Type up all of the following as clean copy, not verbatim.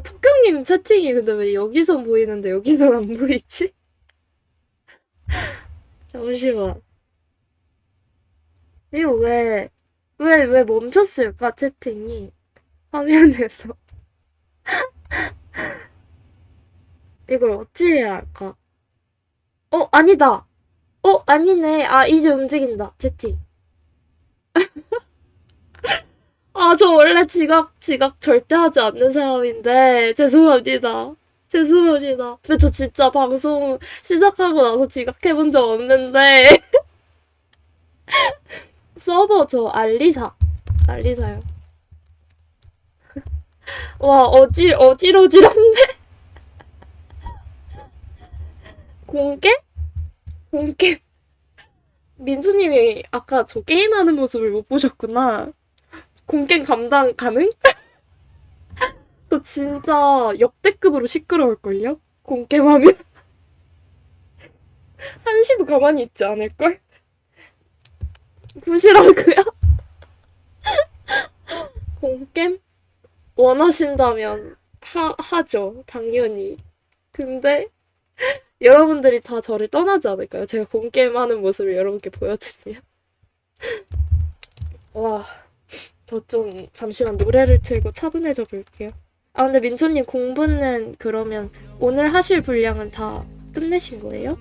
톡경님 채팅이 근데 왜 여기서 보이는데 여기는 안 보이지? 잠시만. 이거 왜 멈췄을까, 채팅이? 화면에서. 이걸 어찌해야 할까? 아니다. 아니네. 아, 이제 움직인다, 채팅. 아, 저 원래 지각 절대 하지 않는 사람인데, 죄송합니다. 죄송합니다. 근데 저 진짜 방송 시작하고 나서 지각해본 적 없는데, 서버 저 알리사요. 와, 어지러지런데? 공개? 공개? 민수님이 아까 저 게임하는 모습을 못 보셨구나. 공개 감당 가능? 저 진짜 역대급으로 시끄러울걸요? 공게임하면 한시도 가만히 있지 않을걸? 부시라고요? 공겜? 원하신다면 하죠. 당연히. 근데 여러분들이 다 저를 떠나지 않을까요? 제가 공게임 하는 모습을 여러분께 보여드리면. 와, 저 좀 잠시만 노래를 틀고 차분해져 볼게요. 아, 근데 민초님 공부는 그러면 오늘 하실 분량은 다 끝내신 거예요?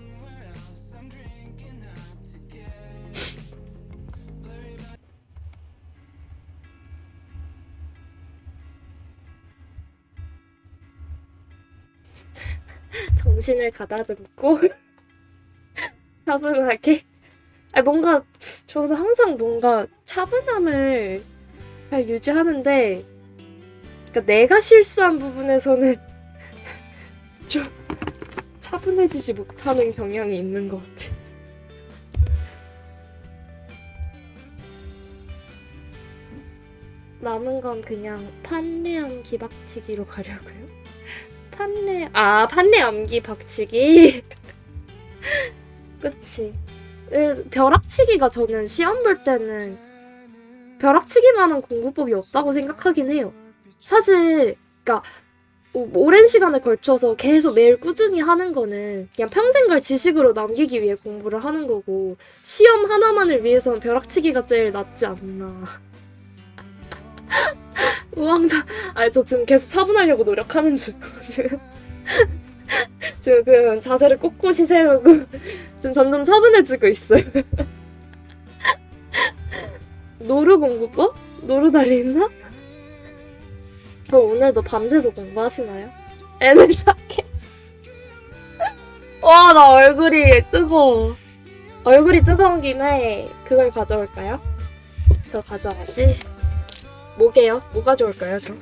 정신을 가다듬고 차분하게. 아, 뭔가 저는 항상 뭔가 차분함을 잘 유지하는데, 그러니까 내가 실수한 부분에서는 좀 차분해지지 못하는 경향이 있는 것 같아. 남은 건 그냥 판례 암기 박치기로 가려고요. 판례 암기 박치기. 그치. 벼락치기가 저는 시험 볼 때는 벼락치기만한 공부법이 없다고 생각하긴 해요. 사실, 그니까, 오랜 시간에 걸쳐서 계속 매일 꾸준히 하는 거는 그냥 평생 갈 지식으로 남기기 위해 공부를 하는 거고, 시험 하나만을 위해서는 벼락치기가 제일 낫지 않나. 우왕좌. 아니, 저 지금 계속 차분하려고 노력하는 중이거든. 지금 그 자세를 꼿꼿이 세우고 지금 점점 차분해지고 있어요. 노루 공부법? 노루 달리나? 오늘도 밤새서 공부하시나요? 애들 착해. 와, 나 얼굴이 뜨거워. 얼굴이 뜨거운 김에 그걸 가져올까요? 저 가져가지. 뭐게요? 뭐 가져올까요, 저?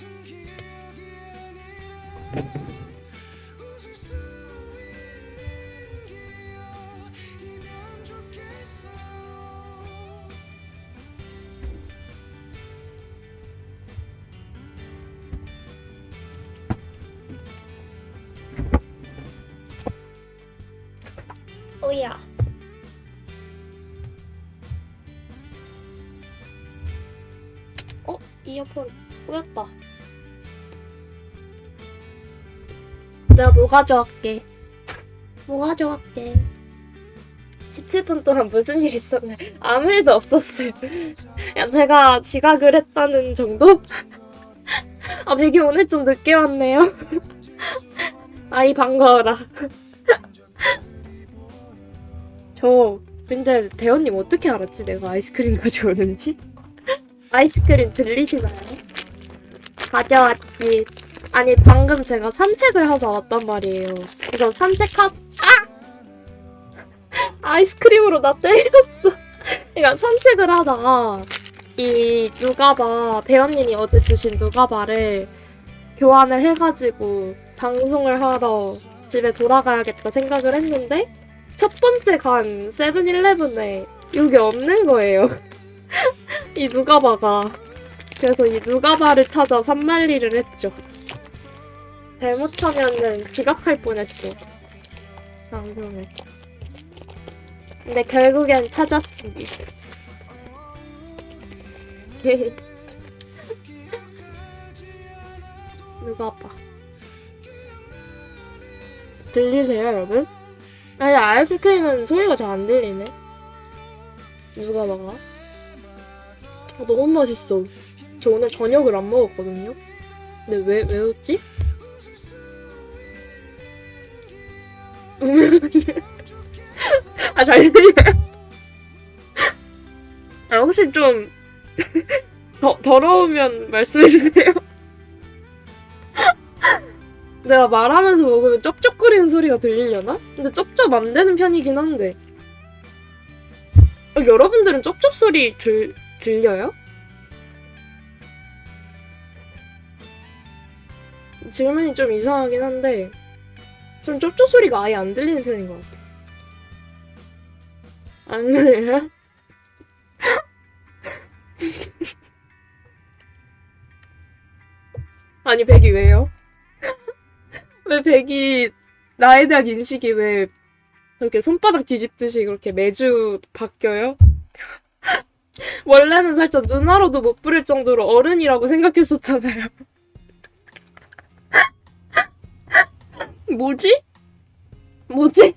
오야. 이어폰 꼬였다. 내가 뭐 가져갈게. 뭐 가져갈게. 17분 동안 무슨 일 있었나요? 아무 일도 없었어요. 그냥 제가 지각을 했다는 정도? 아, 베기 오늘 좀 늦게 왔네요. 아이, 반가워라. 근데 대현님 어떻게 알았지? 내가 아이스크림 가져오는지? 아이스크림 들리시나요? 가져왔지. 아니, 방금 제가 산책을 하다 왔단 말이에요. 그래서 아이스크림으로 나 때렸어. 그러니까 산책을 하다가 이 누가바, 배현님이 어제 주신 누가바를 교환을 해가지고 방송을 하러 집에 돌아가야겠다 생각을 했는데 첫 번째 간 세븐일레븐에 이게 없는 거예요. 이 누가바가. 그래서 이 누가바를 찾아 산말리를 했죠. 잘못하면은 지각할 뻔했어. 방송을. 근데 결국엔 찾았습니다. 누가바. 들리세요, 여러분? 아니, 아이스크림은 소리가 잘 안 들리네. 누가 막아? 너무 맛있어. 저 오늘 저녁을 안 먹었거든요. 근데 왜 웃지? 아, 잘 들려요? 아, 혹시 좀 더러우면 말씀해주세요. 내가 말하면서 먹으면 쩝쩝거리는 소리가 들리려나? 근데 쩝쩝 안 되는 편이긴 한데. 여러분들은 쩝쩝 소리 들려요? 질문이 좀 이상하긴 한데 좀 쩝쩝 소리가 아예 안 들리는 편인 것 같아. 안 그래요? 아니, 백이 왜요? 왜 백이 나에 대한 인식이 왜 이렇게 손바닥 뒤집듯이 그렇게 매주 바뀌어요? 원래는 살짝 누나로도 못 부를 정도로 어른이라고 생각했었잖아요. 뭐지? 뭐지?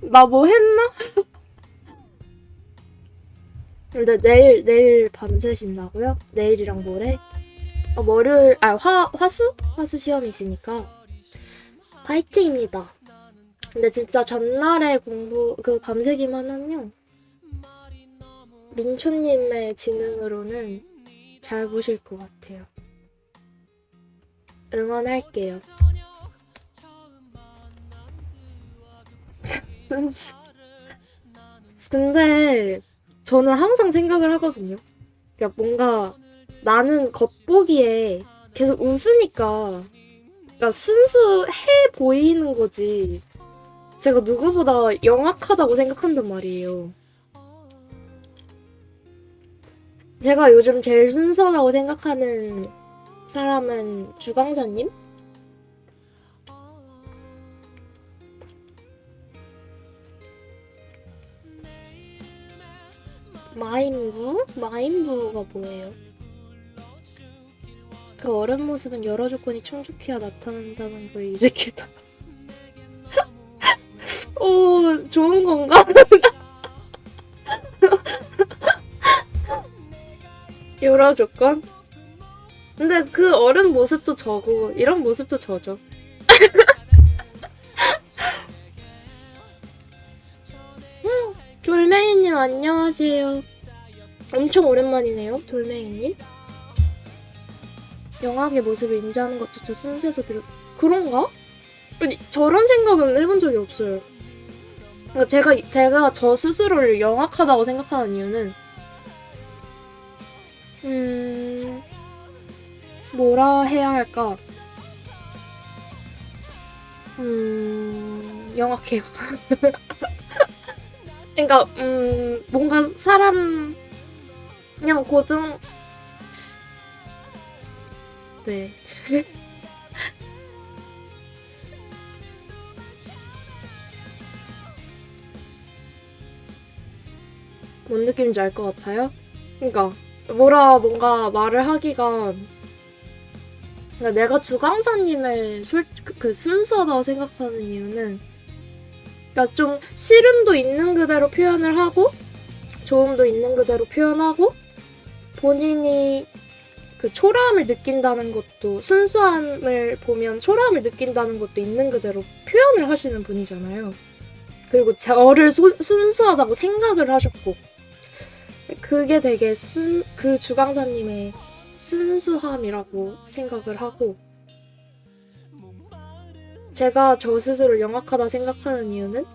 나 뭐 했나? 근데 내일 밤새신다고요? 내일이랑 모레? 월요일, 화수 시험이시니까 파이팅입니다. 근데 진짜 전날에 공부 밤새기만 하면 민초님의 지능으로는 잘 보실 것 같아요. 응원할게요. 근데 저는 항상 생각을 하거든요. 그러니까 뭔가 나는 겉보기에 계속 웃으니까 그러니까 순수해 보이는 거지. 제가 누구보다 영악하다고 생각한단 말이에요. 제가 요즘 제일 순수하다고 생각하는 사람은 주강사님? 마임부? 마임부가 뭐예요? 그 어른 모습은 여러 조건이 충족해야 나타난다는 걸 이제 깨달았어. 오, 좋은 건가? 여러 조건? 근데 그 어른 모습도 저고 이런 모습도 저죠. 돌멩이님 안녕하세요. 엄청 오랜만이네요, 돌멩이님. 영악의 모습을 인지하는 것조차 순수해서 그런가? 아니, 저런 생각은 해본 적이 없어요. 그러니까 제가 저 스스로를 영악하다고 생각하는 이유는 뭐라 해야 할까? 영악해요. 그러니까 뭔가 사람 그냥 네. 뭔 느낌인지 알 것 같아요? 그러니까 뭔가 말을 하기가 그러니까 내가 주강사님을 순수하다고 생각하는 이유는 그러니까 좀 싫음도 있는 그대로 표현을 하고 좋음도 있는 그대로 표현하고 본인이 그 초라함을 느낀다는 것도 순수함을 보면 초라함을 느낀다는 것도 있는 그대로 표현을 하시는 분이잖아요. 그리고 저를 순수하다고 생각을 하셨고 그게 되게 그 주강사님의 순수함이라고 생각을 하고 제가 저 스스로 영악하다 생각하는 이유는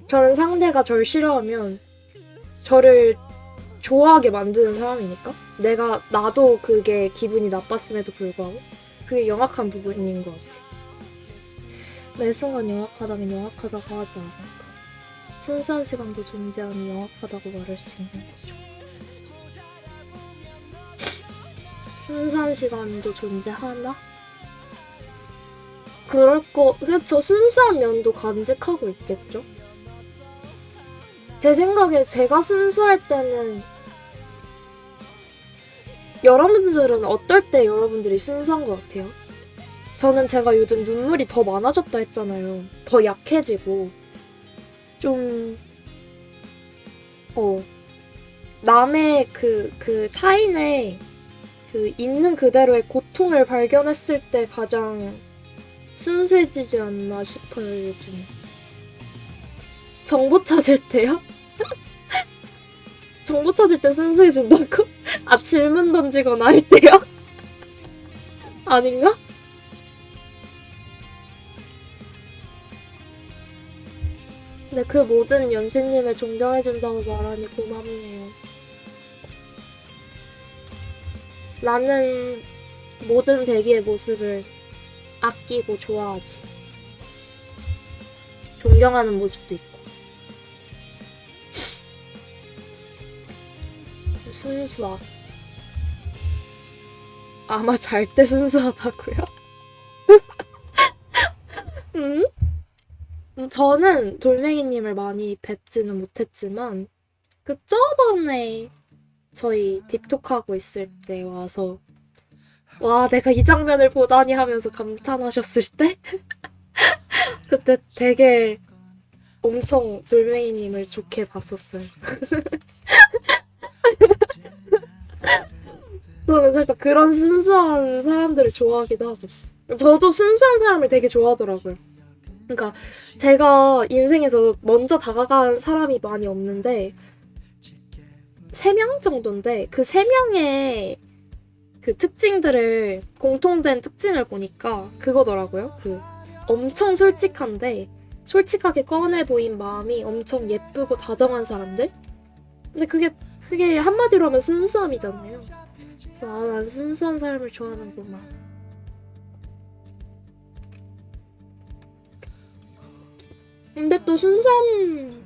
저는 상대가 저를 싫어하면 저를 좋아하게 만드는 사람이니까 나도 그게 기분이 나빴음에도 불구하고 그게 영악한 부분인 것 같아. 매 순간 영악하다면 영악하다고 하지 않을까. 순수한 시간도 존재하면 영악하다고 말할 수 있는 거죠. 순수한 시간도 존재하나? 그쵸. 순수한 면도 간직하고 있겠죠? 제 생각에 제가 순수할 때는 여러분들은 어떨 때 여러분들이 순수한 것 같아요? 저는 제가 요즘 눈물이 더 많아졌다 했잖아요. 더 약해지고 좀 남의 타인의 있는 그대로의 고통을 발견했을 때 가장 순수해지지 않나 싶어요, 요즘. 정보 찾을 때요? 정보 찾을 때 순수해진다고? 아, 질문 던지거나 할 때요? 아닌가? 근데 그 모든 연신님을 존경해준다고 말하니 고맙네요. 나는 모든 배기의 모습을 아끼고 좋아하지. 존경하는 모습도 있고. 순수함. 아마 잘 때 순수하다고요? 저는 돌멩이님을 많이 뵙지는 못했지만 저번에 저희 딥톡하고 있을 때 와서 와, 내가 이 장면을 보다니 하면서 감탄하셨을 때 그때 되게 엄청 돌멩이님을 좋게 봤었어요. 저는 살짝 그런 순수한 사람들을 좋아하기도 하고 저도 순수한 사람을 되게 좋아하더라고요. 그러니까 제가 인생에서 먼저 다가간 사람이 많이 없는데 3명 정도인데 그 3명의 그 특징들을 공통된 특징을 보니까 그거더라고요. 엄청 솔직한데 솔직하게 꺼내 보인 마음이 엄청 예쁘고 다정한 사람들? 근데 그게 한마디로 하면 순수함이잖아요. 그래서 난 순수한 사람을 좋아하는구만. 근데 순수한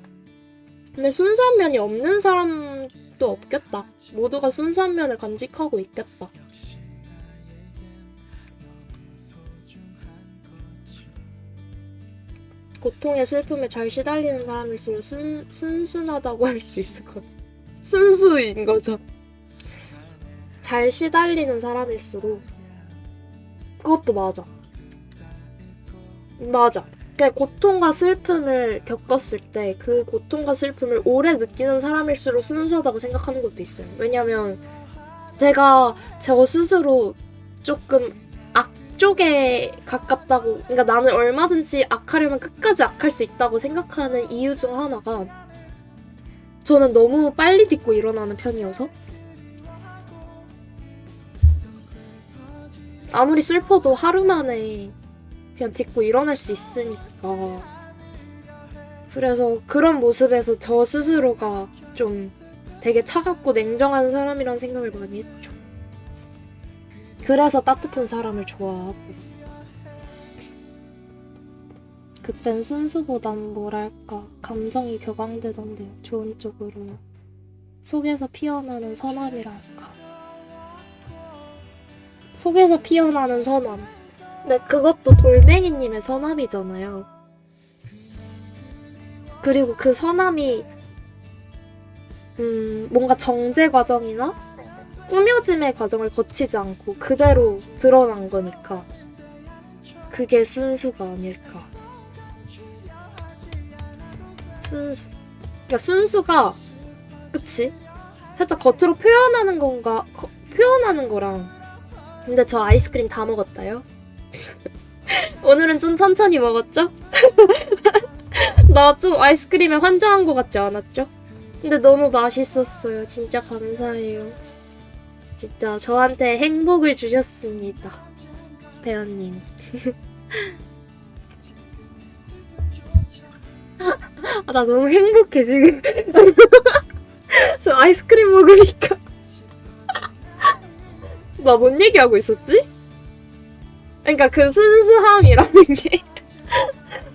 면이 없는 사람도 없겠다. 모두가 순수한 면을 간직하고 있겠다. 고통의 슬픔에 잘 시달리는 사람일수록 순순하다고 할 수 있을 것 같아. 순수인 거죠. 잘 시달리는 사람일수록 그것도 맞아. 맞아. 그냥 고통과 슬픔을 겪었을 때 그 고통과 슬픔을 오래 느끼는 사람일수록 순수하다고 생각하는 것도 있어요. 왜냐면 제가 저 스스로 조금 악쪽에 가깝다고, 그러니까 나는 얼마든지 악하려면 끝까지 악할 수 있다고 생각하는 이유 중 하나가 저는 너무 빨리 딛고 일어나는 편이어서 아무리 슬퍼도 하루 만에 그냥 딛고 일어날 수 있으니까. 그래서 그런 모습에서 저 스스로가 좀 되게 차갑고 냉정한 사람이란 생각을 많이 했죠. 그래서 따뜻한 사람을 좋아하고. 그땐 순수보단 뭐랄까 감정이 격앙되던데요. 좋은 쪽으로. 속에서 피어나는 선함이랄까. 속에서 피어나는 선함. 근데 그것도 돌멩이님의 선함이잖아요. 그리고 그 선함이 뭔가 정제 과정이나 꾸며짐의 과정을 거치지 않고 그대로 드러난 거니까 그게 순수가 아닐까. 그러니까 순수가 그치? 살짝 겉으로 표현하는 표현하는 거랑. 근데 저 아이스크림 다 먹었다요. 오늘은 좀 천천히 먹었죠? 나 좀 아이스크림에 환장한 것 같지 않았죠? 근데 너무 맛있었어요. 진짜 감사해요. 진짜 저한테 행복을 주셨습니다. 배현님. 아, 나 너무 행복해 지금. 저 아이스크림 먹으니까. 나 뭔 얘기하고 있었지? 그러니까 그 순수함이라는 게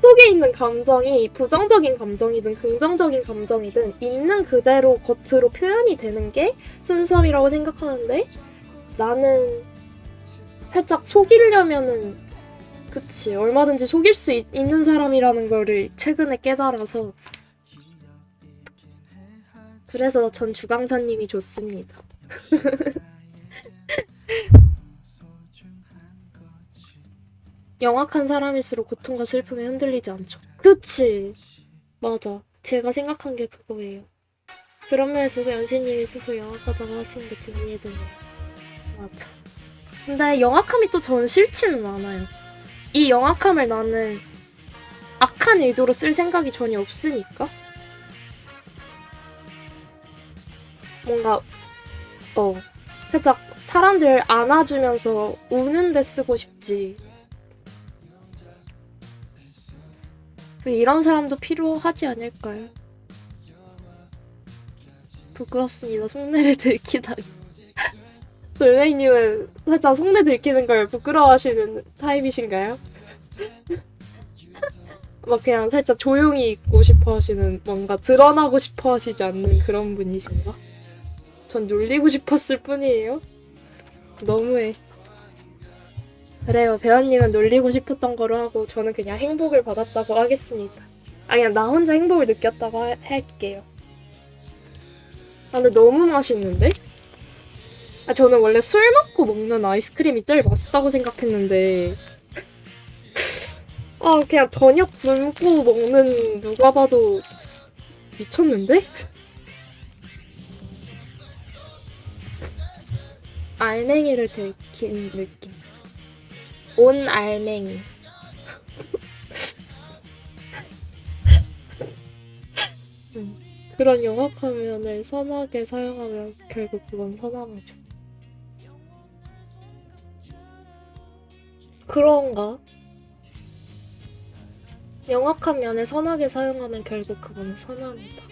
속에 있는 감정이 부정적인 감정이든 긍정적인 감정이든 있는 그대로 겉으로 표현이 되는 게 순수함이라고 생각하는데 나는 살짝 속이려면은 그치 얼마든지 속일 수 있는 사람이라는 거를 최근에 깨달아서 그래서 전 주강사님이 좋습니다. 영악한 사람일수록 고통과 슬픔에 흔들리지 않죠. 그치. 맞아. 제가 생각한 게 그거예요. 그런 면에서 연신님이 스스로 영악하다고 하시는 게 좀 이해되네요. 맞아. 근데 영악함이 또 저는 싫지는 않아요. 이 영악함을 나는 악한 의도로 쓸 생각이 전혀 없으니까. 뭔가 살짝 사람들 안아주면서 우는데 쓰고 싶지. 이런 사람도 필요하지 않을까요? 부끄럽습니다. 속내를 들키다니. 돌멩이님은 살짝 속내 들키는 걸 부끄러워하시는 타입이신가요? 막 그냥 살짝 조용히 있고 싶어 하시는, 뭔가 드러나고 싶어 하시지 않는 그런 분이신가? 전 놀리고 싶었을 뿐이에요. 너무해. 그래요. 배우님은 놀리고 싶었던 거로 하고 저는 그냥 행복을 받았다고 하겠습니다. 그냥 나 혼자 행복을 느꼈다고 할게요. 근데 너무 맛있는데? 저는 원래 술 먹고 먹는 아이스크림이 제일 맛있다고 생각했는데 그냥 저녁 굶고 먹는 누가 봐도 미쳤는데? 알맹이를 들킨 느낌. 온 알맹이. 그런 영악화면을 선하게 사용하면 결국 그건 선함이죠. 그런가? 영악한 면을 선하게 사용하면 결국 그건 선함이다.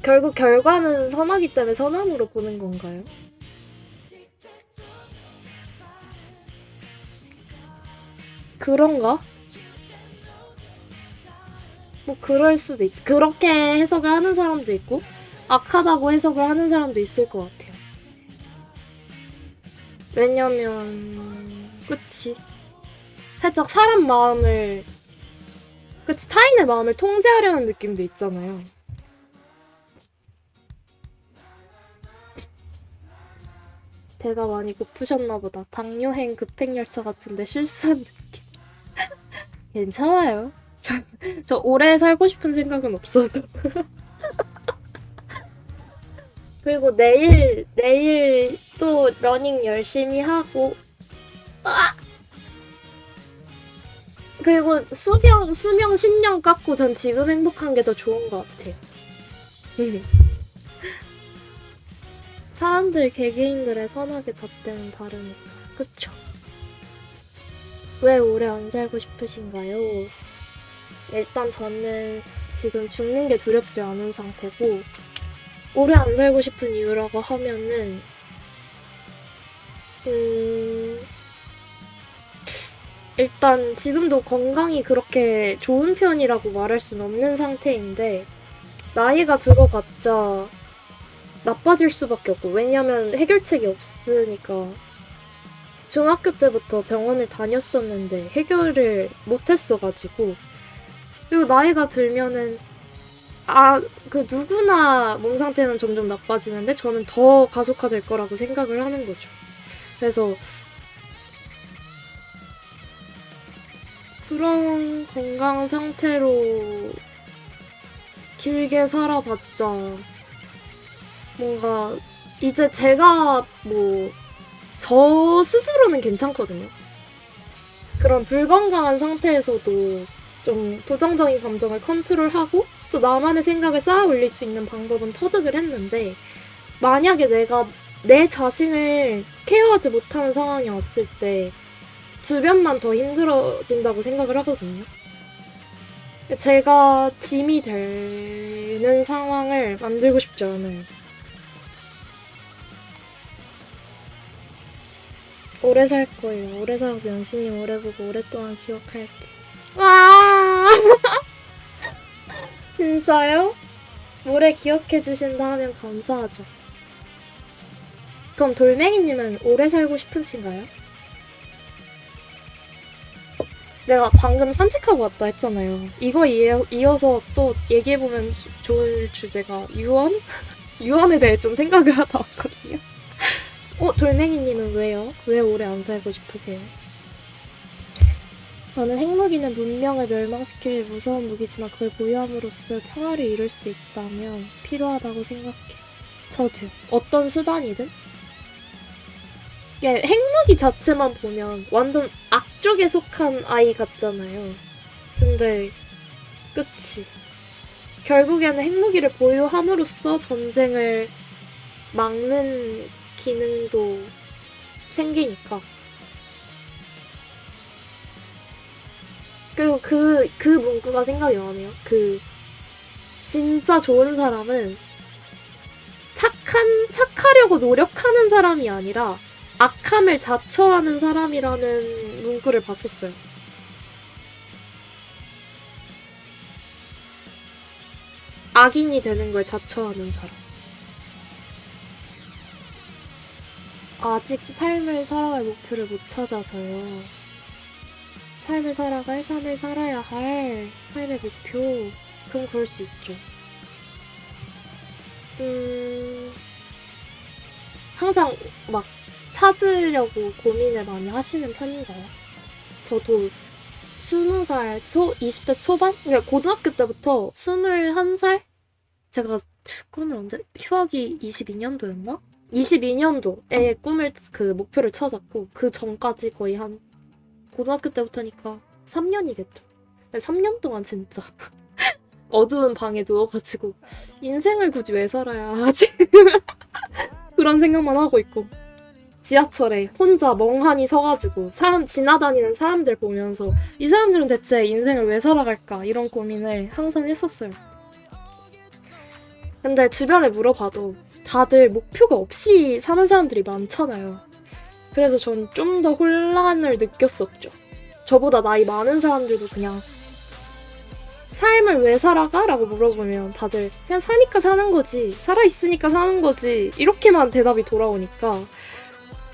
결국 결과는 선하기 때문에 선함으로 보는 건가요? 그런가? 뭐 그럴 수도 있지. 그렇게 해석을 하는 사람도 있고 악하다고 해석을 하는 사람도 있을 것 같아요. 왜냐면 그치. 살짝 사람 마음을 그치, 타인의 마음을 통제하려는 느낌도 있잖아요. 배가 많이 고프셨나 보다. 당뇨행 급행열차 같은데 실수한 느낌. 괜찮아요. 저 오래 살고 싶은 생각은 없어서. 그리고 내일 또 러닝 열심히 하고 그리고 수명 10년 깎고 전 지금 행복한 게 더 좋은 것 같아요. 사람들 개개인들의 선하게 잣대는 다르니까. 그쵸? 왜 오래 안 살고 싶으신가요? 일단 저는 지금 죽는 게 두렵지 않은 상태고 오래 안 살고 싶은 이유라고 하면은 일단 지금도 건강이 그렇게 좋은 편이라고 말할 순 없는 상태인데 나이가 들어봤자 나빠질 수밖에 없고 왜냐면 해결책이 없으니까 중학교 때부터 병원을 다녔었는데 해결을 못했어가지고 그리고 나이가 들면은 그 누구나 몸 상태는 점점 나빠지는데 저는 더 가속화될 거라고 생각을 하는 거죠. 그래서 그런 건강 상태로 길게 살아봤자 뭔가 이제 제가 저 스스로는 괜찮거든요. 그런 불건강한 상태에서도 좀 부정적인 감정을 컨트롤하고 또 나만의 생각을 쌓아 올릴 수 있는 방법은 터득을 했는데 만약에 내가 내 자신을 케어하지 못하는 상황이 왔을 때 주변만 더 힘들어진다고 생각을 하거든요. 제가 짐이 되는 상황을 만들고 싶지 않아요. 오래 살 거예요. 오래 살아서 연신님 오래 보고 오랫동안 기억할게. 와 진짜요? 오래 기억해주신다 하면 감사하죠. 그럼 돌멩이님은 오래 살고 싶으신가요? 내가 방금 산책하고 왔다 했잖아요. 이거 이어서 또 얘기해보면 좋을 주제가 유언? 유언에 대해 좀 생각을 하다 왔거든요. 돌멩이님은 왜요? 왜 오래 안 살고 싶으세요? 저는 핵무기는 문명을 멸망시킬 무서운 무기지만 그걸 보유함으로써 평화를 이룰 수 있다면 필요하다고 생각해. 저도요. 어떤 수단이든. 이게 핵무기 자체만 보면 완전 악쪽에 속한 아이 같잖아요. 근데 그치. 결국에는 핵무기를 보유함으로써 전쟁을 막는 기능도 생기니까. 그리고 그 문구가 생각이 나네요. 진짜 좋은 사람은 착하려고 노력하는 사람이 아니라 악함을 자처하는 사람이라는 문구를 봤었어요. 악인이 되는 걸 자처하는 사람. 아직 삶을 살아갈 목표를 못 찾아서요. 삶을 살아갈, 삶을 살아야 할 삶의 목표. 그럼 그럴 수 있죠. 항상 막 찾으려고 고민을 많이 하시는 편인가요? 저도 20살, 20대 초반? 그러니까 고등학교 때부터 21살? 제가 꿈을 언제, 휴학이 22년도였나? 22년도에 꿈을, 목표를 찾았고, 그 전까지 거의 한, 고등학교 때부터니까 3년이겠죠. 3년 동안 진짜 어두운 방에 누워가지고, 인생을 굳이 왜 살아야 하지? 그런 생각만 하고 있고. 지하철에 혼자 멍하니 서가지고 지나다니는 사람들 보면서 이 사람들은 대체 인생을 왜 살아갈까 이런 고민을 항상 했었어요. 근데 주변에 물어봐도 다들 목표가 없이 사는 사람들이 많잖아요. 그래서 전 좀 더 혼란을 느꼈었죠. 저보다 나이 많은 사람들도 그냥 삶을 왜 살아가? 라고 물어보면 다들 그냥 사니까 사는 거지, 살아있으니까 사는 거지 이렇게만 대답이 돌아오니까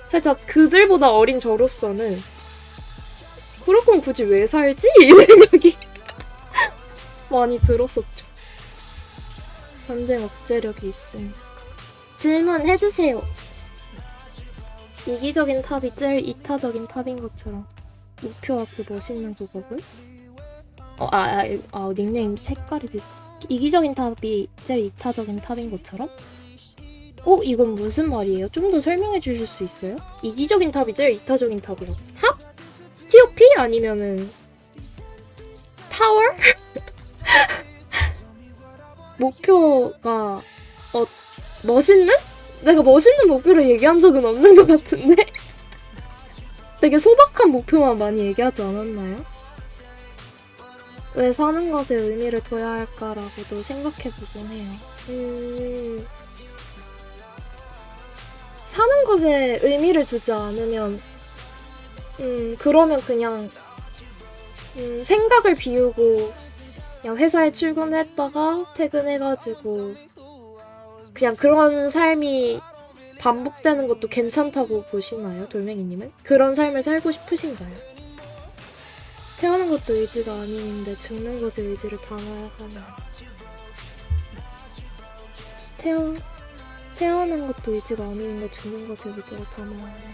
살짝 그들보다 어린 저로서는 그럴 거면 굳이 왜 살지? 이 생각이 많이 들었었죠. 전쟁 억제력이 있으니까. 질문해주세요. 이기적인 탑이 제일 이타적인 탑인 것처럼 목표와 그 멋있는 그거군? 닉네임 색깔이 비슷. 이기적인 탑이 제일 이타적인 탑인 것처럼? 이건 무슨 말이에요? 좀 더 설명해 주실 수 있어요? 이기적인 탑이 제일 이타적인 탑이라고. 탑? TOP? 아니면은 타워? 목표가 멋있는? 내가 멋있는 목표를 얘기한 적은 없는 것 같은데? 되게 소박한 목표만 많이 얘기하지 않았나요? 왜 사는 것에 의미를 둬야 할까라고도 생각해보곤 해요. 사는 것에 의미를 두지 않으면 그러면 그냥 생각을 비우고 그냥 회사에 출근했다가 퇴근해가지고 그냥 그런 삶이 반복되는 것도 괜찮다고 보시나요? 돌멩이님은? 그런 삶을 살고 싶으신가요? 태어난 것도 의지가 아닌데 죽는 것에 의지를 담아야 하나요? 태어난 것도 의지가 아닌데 죽는 것에 의지를 담아야 하나요?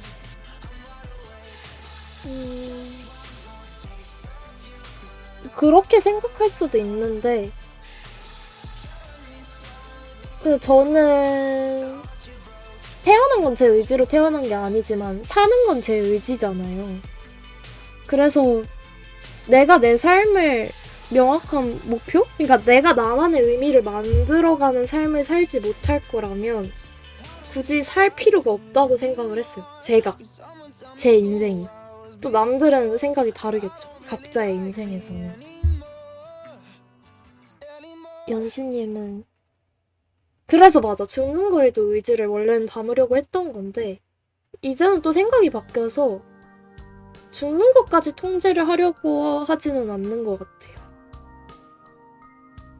그렇게 생각할 수도 있는데 근데 저는 태어난 건 제 의지로 태어난 게 아니지만 사는 건 제 의지잖아요. 그래서 내가 내 삶을 명확한 목표? 그러니까 내가 나만의 의미를 만들어가는 삶을 살지 못할 거라면 굳이 살 필요가 없다고 생각을 했어요. 제 인생이. 또 남들은 생각이 다르겠죠. 각자의 인생에서는. 연시님은 그래서 맞아. 죽는 거에도 의지를 원래는 담으려고 했던 건데 이제는 또 생각이 바뀌어서 죽는 것까지 통제를 하려고 하지는 않는 것 같아요.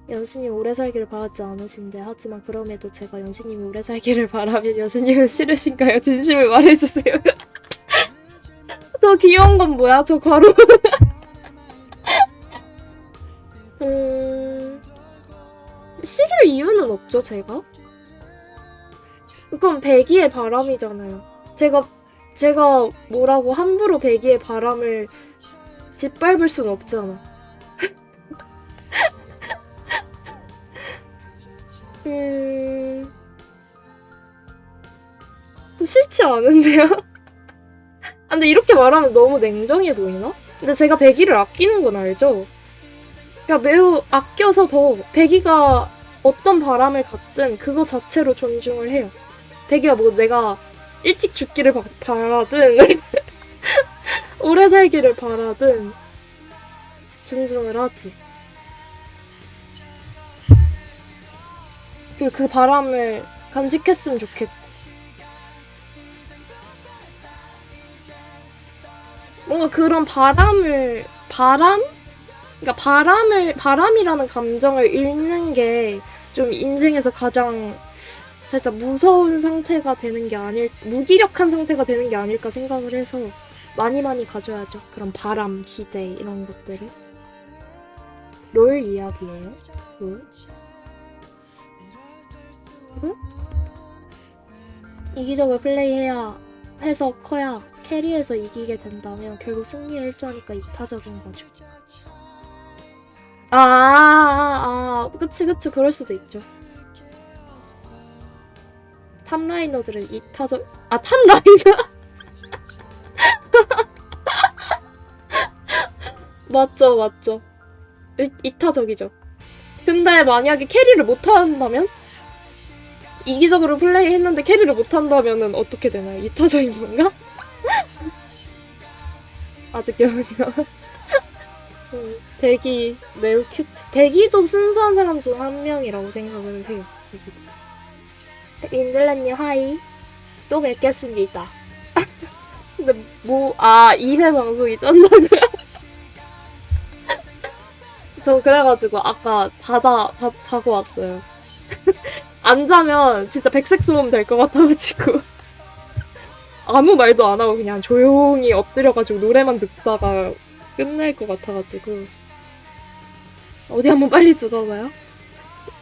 연수님 오래 살기를 바라지 않으신데 하지만 그럼에도 제가 연수님이 오래 살기를 바라면 연수님은 싫으신가요? 진심을 말해주세요. 저 귀여운 건 뭐야? 저 괄호. 싫을 이유는 없죠, 제가? 그건 배기의 바람이잖아요. 제가 뭐라고 함부로 배기의 바람을 짓밟을 순 없잖아. 싫지 않은데요? 아, 근데 이렇게 말하면 너무 냉정해 보이나? 근데 제가 배기를 아끼는 건 알죠? 그러니까 매우 아껴서 더 배기가 어떤 바람을 갖든 그거 자체로 존중을 해요. 배기가 뭐 내가 일찍 죽기를 바라든 오래 살기를 바라든 존중을 하지. 그리고 그 바람을 간직했으면 좋겠고. 뭔가 그런 그러니까 바람이라는 감정을 잃는 게 좀 인생에서 가장 살짝 무서운 상태가 되는 게 무기력한 상태가 되는 게 아닐까 생각을 해서 많이 가져야죠. 그런 바람, 기대 이런 것들을. 롤 이야기예요. 롤. 응? 이기적으로 플레이해야 해서 커야 캐리에서 이기게 된다면 결국 승리의 일조하니까 이타적인 거죠. 그치, 그럴 수도 있죠. 탑라이너들은 탑라이너? 맞죠. 이타적이죠. 근데 만약에 캐리를 못한다면? 이기적으로 플레이했는데 캐리를 못한다면은 어떻게 되나요? 이타적인 건가? 아직 기억이 나. 백이 매우 큐트. 백이도 순수한 사람 중 한 명이라고 생각을 해요. 민들레님 하이. 또 뵙겠습니다. 근데 2회 방송이 쩐다고요? 저 그래가지고 아까 자고 왔어요. 안 자면 진짜 백색 소음 될 것 같아가지고 아무 말도 안 하고 그냥 조용히 엎드려가지고 노래만 듣다가 끝날 것 같아가지고. 어디 한번 빨리 죽어봐요.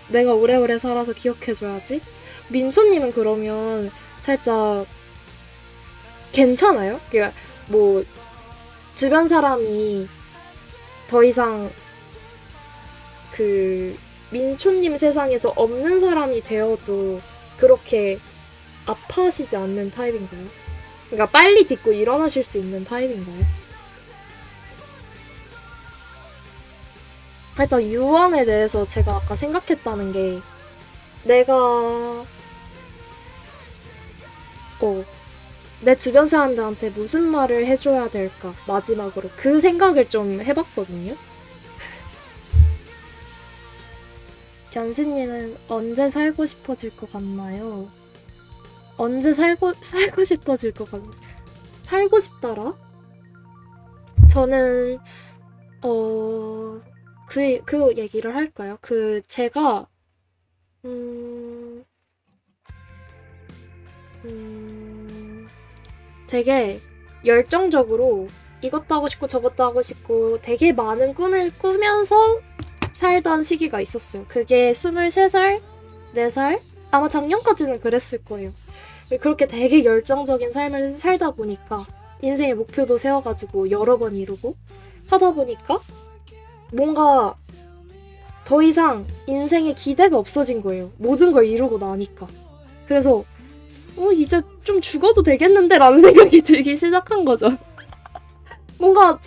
내가 오래오래 살아서 기억해줘야지. 민초님은 그러면 살짝 괜찮아요? 그러니까 뭐 주변 사람이 더 이상 그 민초님 세상에서 없는 사람이 되어도 그렇게 아파하시지 않는 타입인가요? 그러니까 빨리 딛고 일어나실 수 있는 타입인가요? 일단 유언에 대해서 제가 아까 생각했다는 게 내가 내 주변 사람들한테 무슨 말을 해줘야 될까 마지막으로 그 생각을 좀 해봤거든요. 연수님은 언제 살고 싶어질 것 같나요? 언제 살고 싶어질 것 같나요? 살고 싶다라? 저는 그 얘기를 할까요? 제가 되게 열정적으로 이것도 하고 싶고 저것도 하고 싶고 되게 많은 꿈을 꾸면서 살던 시기가 있었어요. 그게 23살, 4살? 아마 작년까지는 그랬을 거예요. 그렇게 되게 열정적인 삶을 살다 보니까 인생의 목표도 세워가지고 여러 번 이루고 하다 보니까 뭔가 더 이상 인생에 기대가 없어진 거예요. 모든 걸 이루고 나니까. 그래서 이제 좀 죽어도 되겠는데? 라는 생각이 들기 시작한 거죠. 뭔가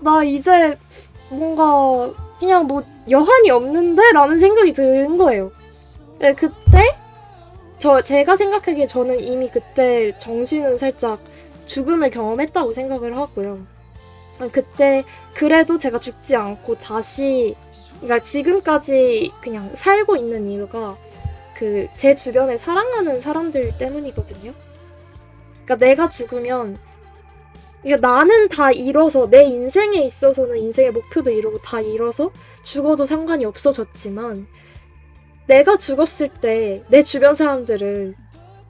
나 이제 뭔가 그냥 뭐 여한이 없는데? 라는 생각이 든 거예요. 네, 그때 제가 생각하기에 저는 이미 그때 정신은 살짝 죽음을 경험했다고 생각을 하고요. 그때 그래도 제가 죽지 않고 다시 그러니까 지금까지 그냥 살고 있는 이유가 제 주변에 사랑하는 사람들 때문이거든요. 그러니까 내가 죽으면 그러니까 나는 다 잃어서 내 인생에 있어서는 인생의 목표도 이루고 다 잃어서 죽어도 상관이 없어졌지만 내가 죽었을 때 내 주변 사람들은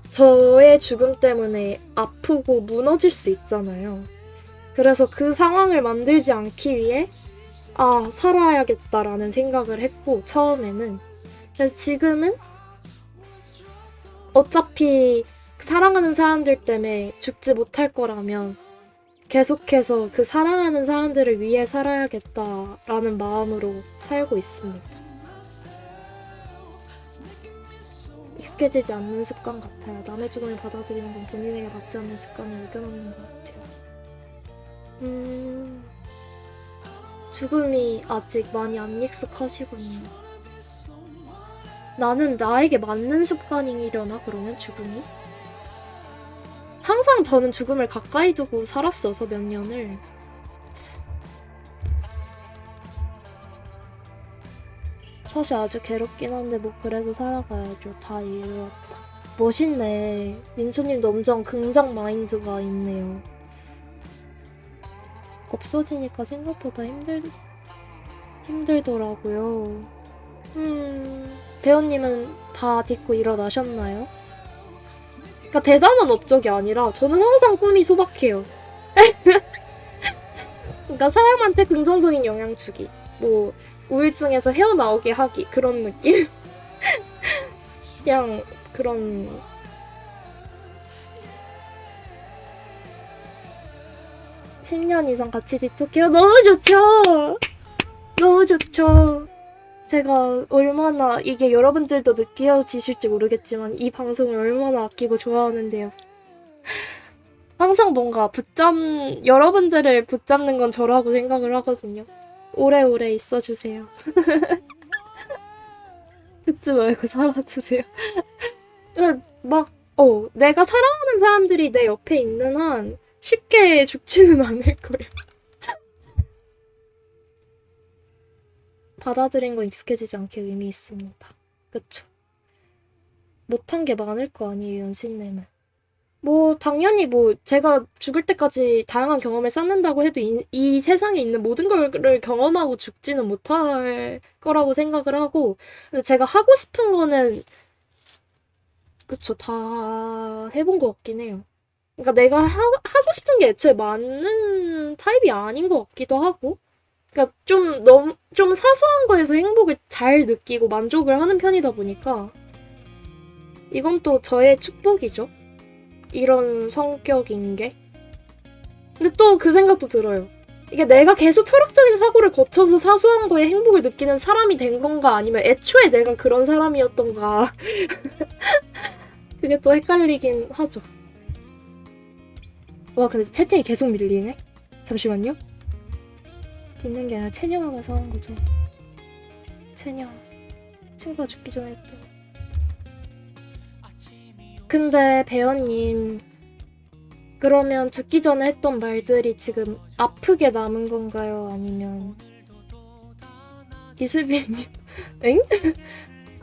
저의 죽음 때문에 아프고 무너질 수 있잖아요. 그래서 그 상황을 만들지 않기 위해 살아야겠다라는 생각을 했고 처음에는. 그래서 지금은 어차피 사랑하는 사람들 때문에 죽지 못할 거라면 계속해서 그 사랑하는 사람들을 위해 살아야겠다라는 마음으로 살고 있습니다. 익숙해지지 않는 습관 같아요. 남의 죽음을 받아들이는 건 본인에게 맞지 않는 습관을 이겨놓는 것 같아요. 죽음이 아직 많이 안 익숙하시군요. 나는 나에게 맞는 습관이려나 그러면 죽음이? 항상 저는 죽음을 가까이 두고 살았어서 몇 년을. 사실 아주 괴롭긴 한데 뭐 그래도 살아가야죠. 다 이루었다. 멋있네. 민초님도 엄청 긍정 마인드가 있네요. 없어지니까 생각보다 힘들더라고요. 배우님은 다 딛고 일어나셨나요? 그러니까 대단한 업적이 아니라 저는 항상 꿈이 소박해요. 그러니까 사람한테 긍정적인 영향 주기, 뭐 우울증에서 헤어나오게 하기, 그런 느낌? 그냥 그런. 10년 이상 같이 딥토크요? 너무 좋죠! 너무 좋죠. 제가 얼마나, 이게 여러분들도 느껴지실지 모르겠지만 이 방송을 얼마나 아끼고 좋아하는데요. 항상 뭔가 여러분들을 붙잡는 건 저라고 생각을 하거든요. 오래오래 있어주세요. 죽지 말고 살아주세요. 내가 사랑하는 사람들이 내 옆에 있는 한 쉽게 죽지는 않을 거예요. 받아들인 건 익숙해지지 않게 의미 있습니다. 그쵸? 못한 게 많을 거 아니에요, 연신내는. 뭐 당연히 뭐 제가 죽을 때까지 다양한 경험을 쌓는다고 해도 이 세상에 있는 모든 걸 경험하고 죽지는 못할 거라고 생각을 하고, 근데 제가 하고 싶은 거는 그쵸, 다 해본 것 같긴 해요. 그러니까 내가 하고 싶은 게 애초에 많은 타입이 아닌 것 같기도 하고, 그러니까 좀 사소한 거에서 행복을 잘 느끼고 만족을 하는 편이다 보니까 이건 또 저의 축복이죠. 이런 성격인 게. 근데 또 그 생각도 들어요. 이게 내가 계속 철학적인 사고를 거쳐서 사소한 거에 행복을 느끼는 사람이 된 건가, 아니면 애초에 내가 그런 사람이었던가. 그게 또 헷갈리긴 하죠. 와, 근데 채팅이 계속 밀리네? 잠시만요. 듣는 게 아니라 체념하면서 하는 거죠. 체념. 친구가 죽기 전에 했던. 근데 배우님, 그러면 죽기 전에 했던 말들이 지금 아프게 남은 건가요? 아니면 이슬비님? 엥?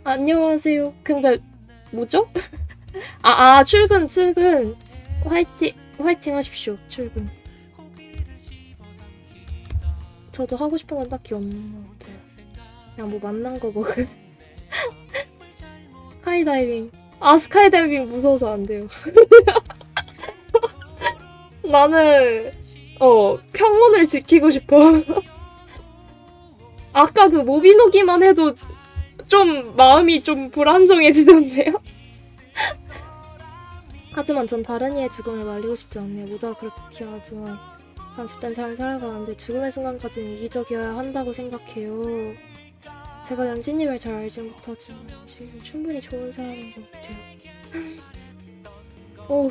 안녕하세요. 근데 뭐죠? 출근. 화이팅 하십시오. 출근. 저도 하고 싶은 건 딱히 없는 것 같아요. 그냥 뭐 만난 거 먹을. 스카이다이빙. 스카이다이빙 무서워서 안 돼요. 나는 평온을 지키고 싶어. 아까 그 모비노기만 해도 좀 마음이 좀 불안정해지던데요? 하지만 전 다른 이의 죽음을 말리고 싶지 않네요. 모두가 그렇게 기하지만 산습된 삶을 살아가는데 죽음의 순간까지는 이기적이어야 한다고 생각해요. 제가 연신님을 잘 알지 못하지만 지금 충분히 좋은 사람인 것 같아요. 오,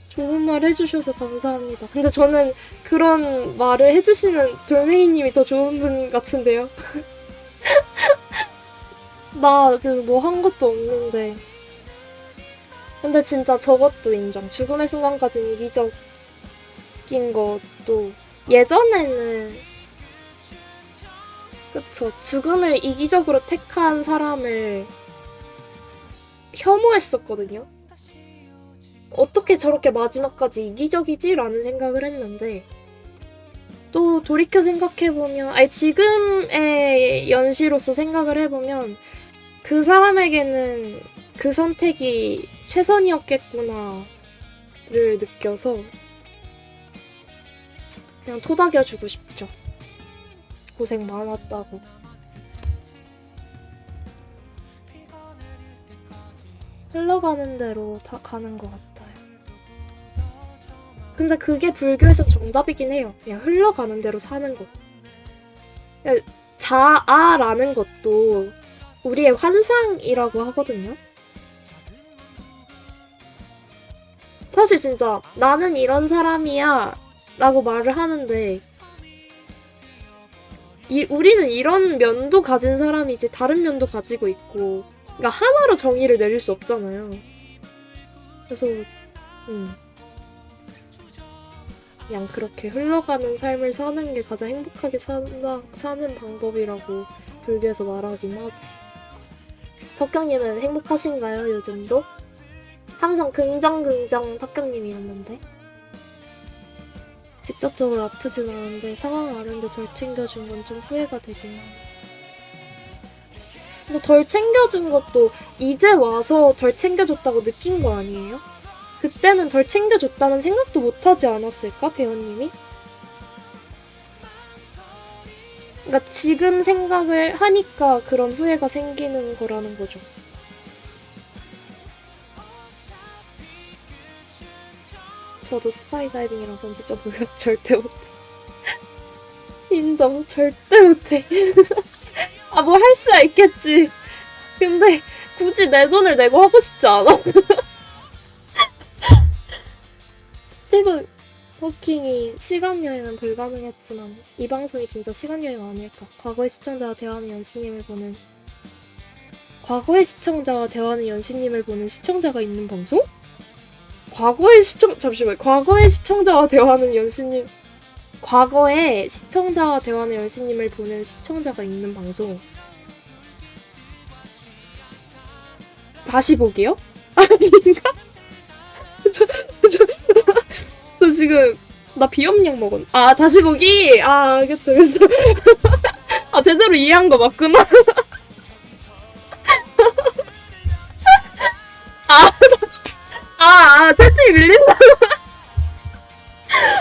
좋은 말 해주셔서 감사합니다. 근데 저는 그런 말을 해주시는 돌멩이님이 더 좋은 분 같은데요? 나 지금 뭐 한 것도 없는데. 근데 진짜 저것도 인정. 죽음의 순간까지는 이기적인 것도 예전에는 그쵸. 죽음을 이기적으로 택한 사람을 혐오했었거든요. 어떻게 저렇게 마지막까지 이기적이지? 라는 생각을 했는데 또 돌이켜 생각해보면 지금의 연시로서 생각을 해보면 그 사람에게는 그 선택이 최선이었겠구나를 느껴서 그냥 토닥여주고 싶죠. 고생 많았다고. 흘러가는 대로 다 가는 것 같아요. 근데 그게 불교에서 정답이긴 해요. 그냥 흘러가는 대로 사는 거. 자아라는 것도 우리의 환상이라고 하거든요. 사실 진짜 나는 이런 사람이야 라고 말을 하는데 우리는 이런 면도 가진 사람이지 다른 면도 가지고 있고, 그러니까 하나로 정의를 내릴 수 없잖아요. 그래서 그냥 그렇게 흘러가는 삶을 사는 게 가장 행복하게 사는 방법이라고 불교에서 말하긴 하지. 덕경님은 행복하신가요, 요즘도? 항상 긍정 덕경님이었는데. 직접적으로 아프진 않은데 상황을 아는데 덜 챙겨준 건 좀 후회가 되긴 하네. 근데 덜 챙겨준 것도 이제 와서 덜 챙겨줬다고 느낀 거 아니에요? 그때는 덜 챙겨줬다는 생각도 못하지 않았을까, 배우님이? 그러니까 지금 생각을 하니까 그런 후회가 생기는 거라는 거죠. 저도 스카이다이빙이랑 번지점프를 절대 못해. 인정, 절대 못해. 아, 뭐 할 수야 있겠지. 근데 굳이 내 돈을 내고 하고 싶지 않아. 이거 버킹이 시간여행은 불가능했지만 이 방송이 진짜 시간여행 아닐까. 과거의 시청자와 대화하는 연신님을 보는 시청자가 있는 방송? 과거의 시청자와 대화하는 연신님을 보는 시청자가 있는 방송. 다시 보기요? 아닌가? 저 지금 나 비염약 먹었. 아, 다시 보기. 아, 그쵸. 아, 제대로 이해한 거 맞구나. 채팅이 밀린다.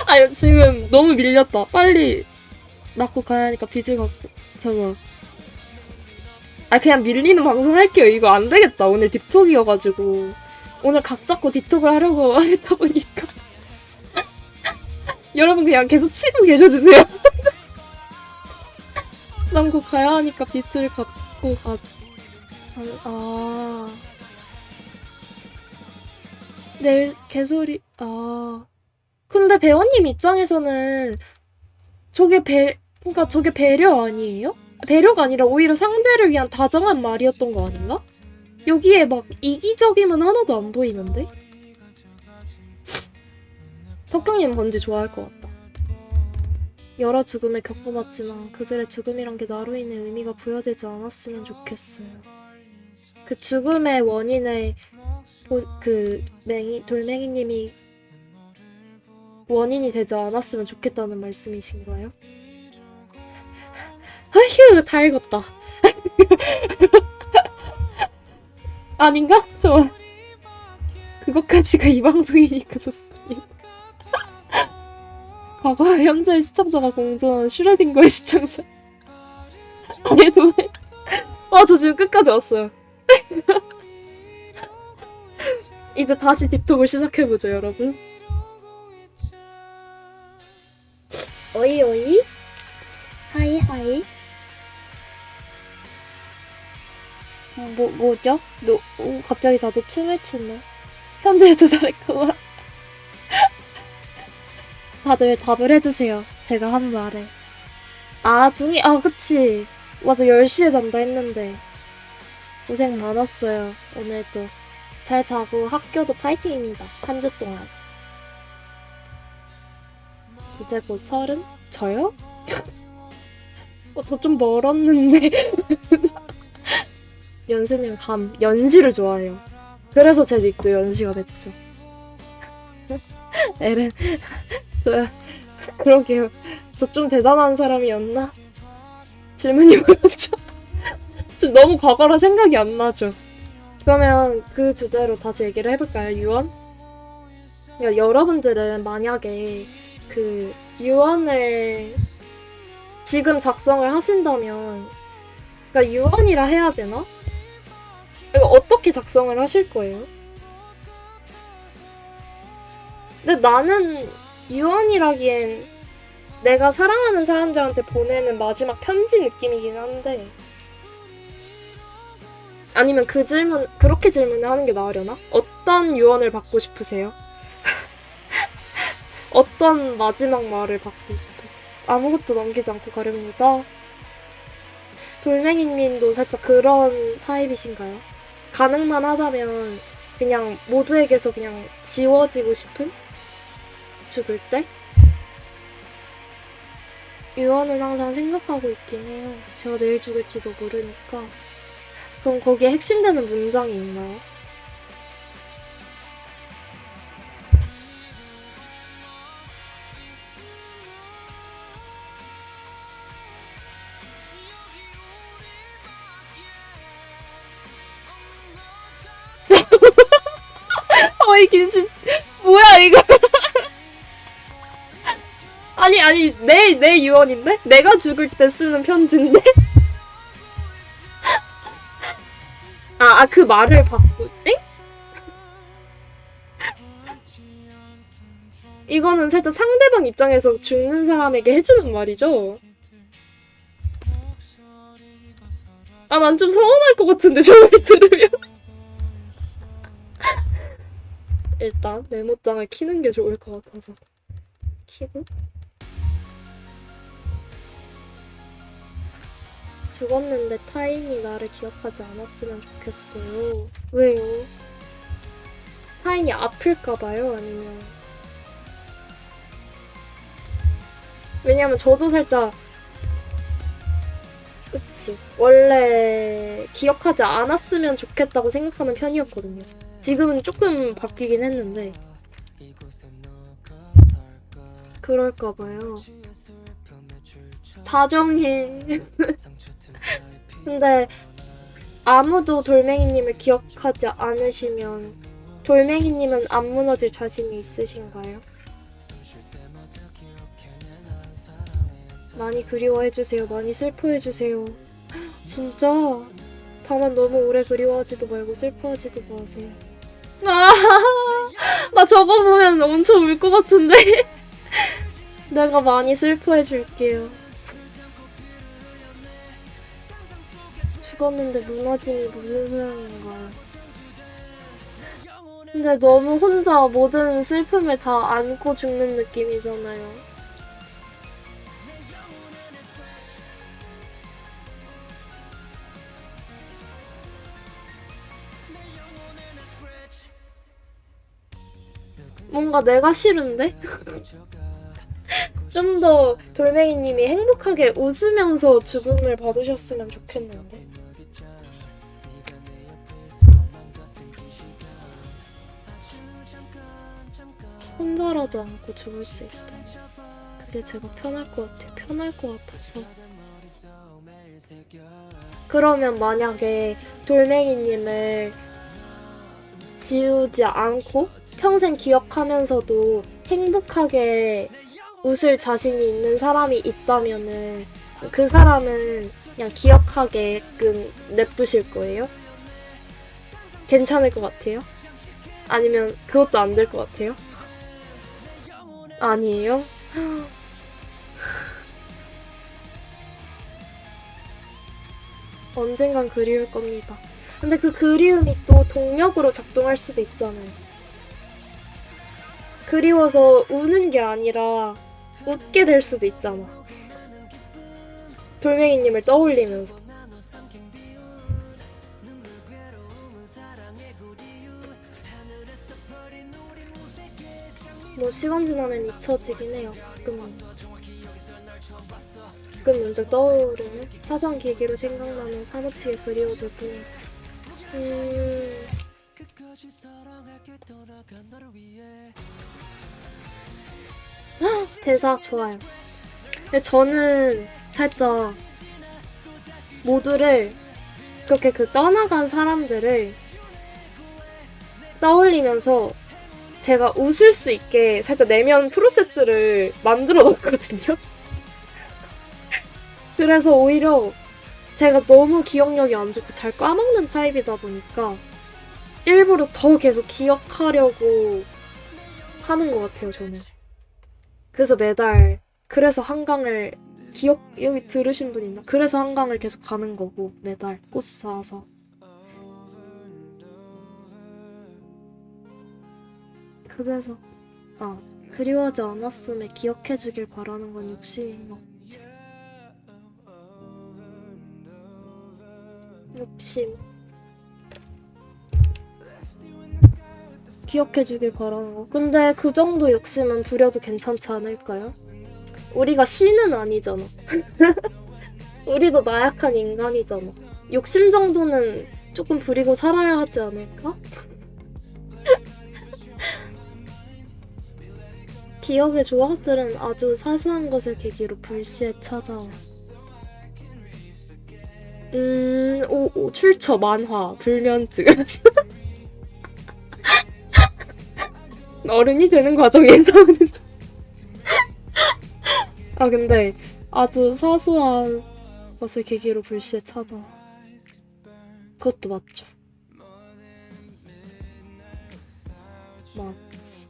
아, 지금 너무 밀렸다. 빨리 낳고 가야 하니까 빚을 갖고. 잠깐만. 아, 그냥 밀리는 방송 할게요. 이거 안 되겠다. 오늘 딥톡이어가지고. 오늘 각 잡고 딥톡을 하려고 하다 보니까. 여러분 그냥 계속 치고 계셔주세요. 난 곧 가야 하니까 빚을 갖고 내일 개소리. 근데 배우님 입장에서는 그러니까 저게 배려 아니에요? 배려가 아니라 오히려 상대를 위한 다정한 말이었던 거 아닌가? 여기에 막 이기적임은 하나도 안 보이는데? 덕경님 뭔지 좋아할 것 같다. 여러 죽음을 겪어봤지만 그들의 죽음이란 게 나로 인해 의미가 부여되지 않았으면 좋겠어요. 그 죽음의 원인에 돌멩이님이 원인이 되지 않았으면 좋겠다는 말씀이신가요? 아휴, 다 읽었다. 아닌가? 좋아. 그것까지가 이 방송이니까 좋습니다. 과거와 현재의 시청자가 공존하는 슈레딩거의 시청자. 얘도 왜? 저 지금 끝까지 왔어요. 이제 다시 딥톡을 시작해보죠, 여러분. 어이 하이. 뭐죠? 갑자기 다들 춤을 추네. 현재에도 잘했구만. 다들 답을 해주세요. 제가 한 말에. 그치. 맞아, 10시에 잔다 했는데. 고생 많았어요, 오늘도. 잘 자고 학교도 파이팅입니다. 한 주 동안. 이제 곧 30? 저요? 저 좀 멀었는데. 연세님 연시를 좋아해요. 그래서 제 닉도 연시가 됐죠. 에렌, 그러게요. 저 좀 대단한 사람이었나? 질문이 뭐였죠? 지금 너무 과거라 생각이 안 나죠. 그러면 그 주제로 다시 얘기를 해볼까요? 유언? 그러니까 여러분들은 만약에 그 유언을 지금 작성을 하신다면, 그러니까 유언이라 해야 되나? 이거 어떻게 작성을 하실 거예요? 근데 나는 유언이라기엔 내가 사랑하는 사람들한테 보내는 마지막 편지 느낌이긴 한데, 아니면 그렇게 질문을 하는 게 나으려나? 어떤 유언을 받고 싶으세요? 어떤 마지막 말을 받고 싶으세요? 아무것도 남기지 않고 가렵니다. 돌멩이님도 살짝 그런 타입이신가요? 가능만 하다면 그냥 모두에게서 그냥 지워지고 싶은? 죽을 때? 유언은 항상 생각하고 있긴 해요. 제가 내일 죽을지도 모르니까. 그럼 거기에 핵심되는 문장이 있나요? 이 김치 뭐야 이거? 아니 내 유언인데? 내가 죽을 때 쓰는 편지인데? 그 말을 받고 엥? 이거는 살짝 상대방 입장에서 죽는 사람에게 해주는 말이죠? 난 좀 서운할 것 같은데 저 말 들으면. 일단 메모장을 키는 게 좋을 것 같아서 키고. 죽었는데 타인이 나를 기억하지 않았으면 좋겠어요. 왜요? 타인이 아플까봐요? 아니면 왜냐면 저도 살짝 그치 원래 기억하지 않았으면 좋겠다고 생각하는 편이었거든요. 지금은 조금 바뀌긴 했는데 그럴까봐요. 다정해. 근데 아무도 돌멩이님을 기억하지 않으시면 돌멩이님은 안 무너질 자신이 있으신가요? 많이 그리워해주세요. 많이 슬퍼해주세요. 진짜 다만 너무 오래 그리워하지도 말고 슬퍼하지도 마세요. 나 저거 보면 엄청 울 것 같은데. 내가 많이 슬퍼해줄게요. 죽었는데 무너짐이 무슨 소용인가요? 근데 너무 혼자 모든 슬픔을 다 안고 죽는 느낌이잖아요. 뭔가 내가 싫은데? 좀 더 돌멩이님이 행복하게 웃으면서 죽음을 받으셨으면 좋겠는데. 혼자라도 안고 죽을 수 있다. 그게 제가 편할 것 같아요. 편할 것 같아서. 그러면 만약에 돌멩이님을 지우지 않고 평생 기억하면서도 행복하게 웃을 자신이 있는 사람이 있다면은 그 사람은 그냥 기억하게끔 냅두실 거예요? 괜찮을 것 같아요? 아니면 그것도 안 될 것 같아요? 아니에요? 언젠간 그리울 겁니다. 근데 그 그리움이 또 동력으로 작동할 수도 있잖아요. 그리워서 우는 게 아니라 웃게 될 수도 있잖아. 돌멩이님을 떠올리면서. 뭐 시간 지나면 잊혀지긴 해요. 가끔 문득 떠오르는 사소한 계기로 생각나면 사무치게 그리워질 뿐이지. 대사 좋아요. 근데 저는 살짝 모두를 그렇게 떠나간 사람들을 떠올리면서 제가 웃을 수 있게 살짝 내면 프로세스를 만들어 놨거든요. 그래서 오히려 제가 너무 기억력이 안 좋고 잘 까먹는 타입이다 보니까 일부러 더 계속 기억하려고 하는 것 같아요, 저는. 그래서 매달, 그래서 한강을, 여기 들으신 분 있나? 그래서 한강을 계속 가는 거고, 매달 꽃 사서. 그래서, 그리워하지 않았음에 기억해주길 바라는 건 욕심인 것 같아요. 욕심. 기억해주길 바라는 거. 근데 그 정도 욕심은 부려도 괜찮지 않을까요? 우리가 신은 아니잖아. 우리도 나약한 인간이잖아. 욕심 정도는 조금 부리고 살아야 하지 않을까? 기억의 조각들은 아주 사소한 것을 계기로 불시에 찾아와. 출처, 만화, 불면증. 어른이 되는 과정에서는. 근데 아주 사소한 것을 계기로 불시에 찾아와. 그것도 맞죠. 맞지.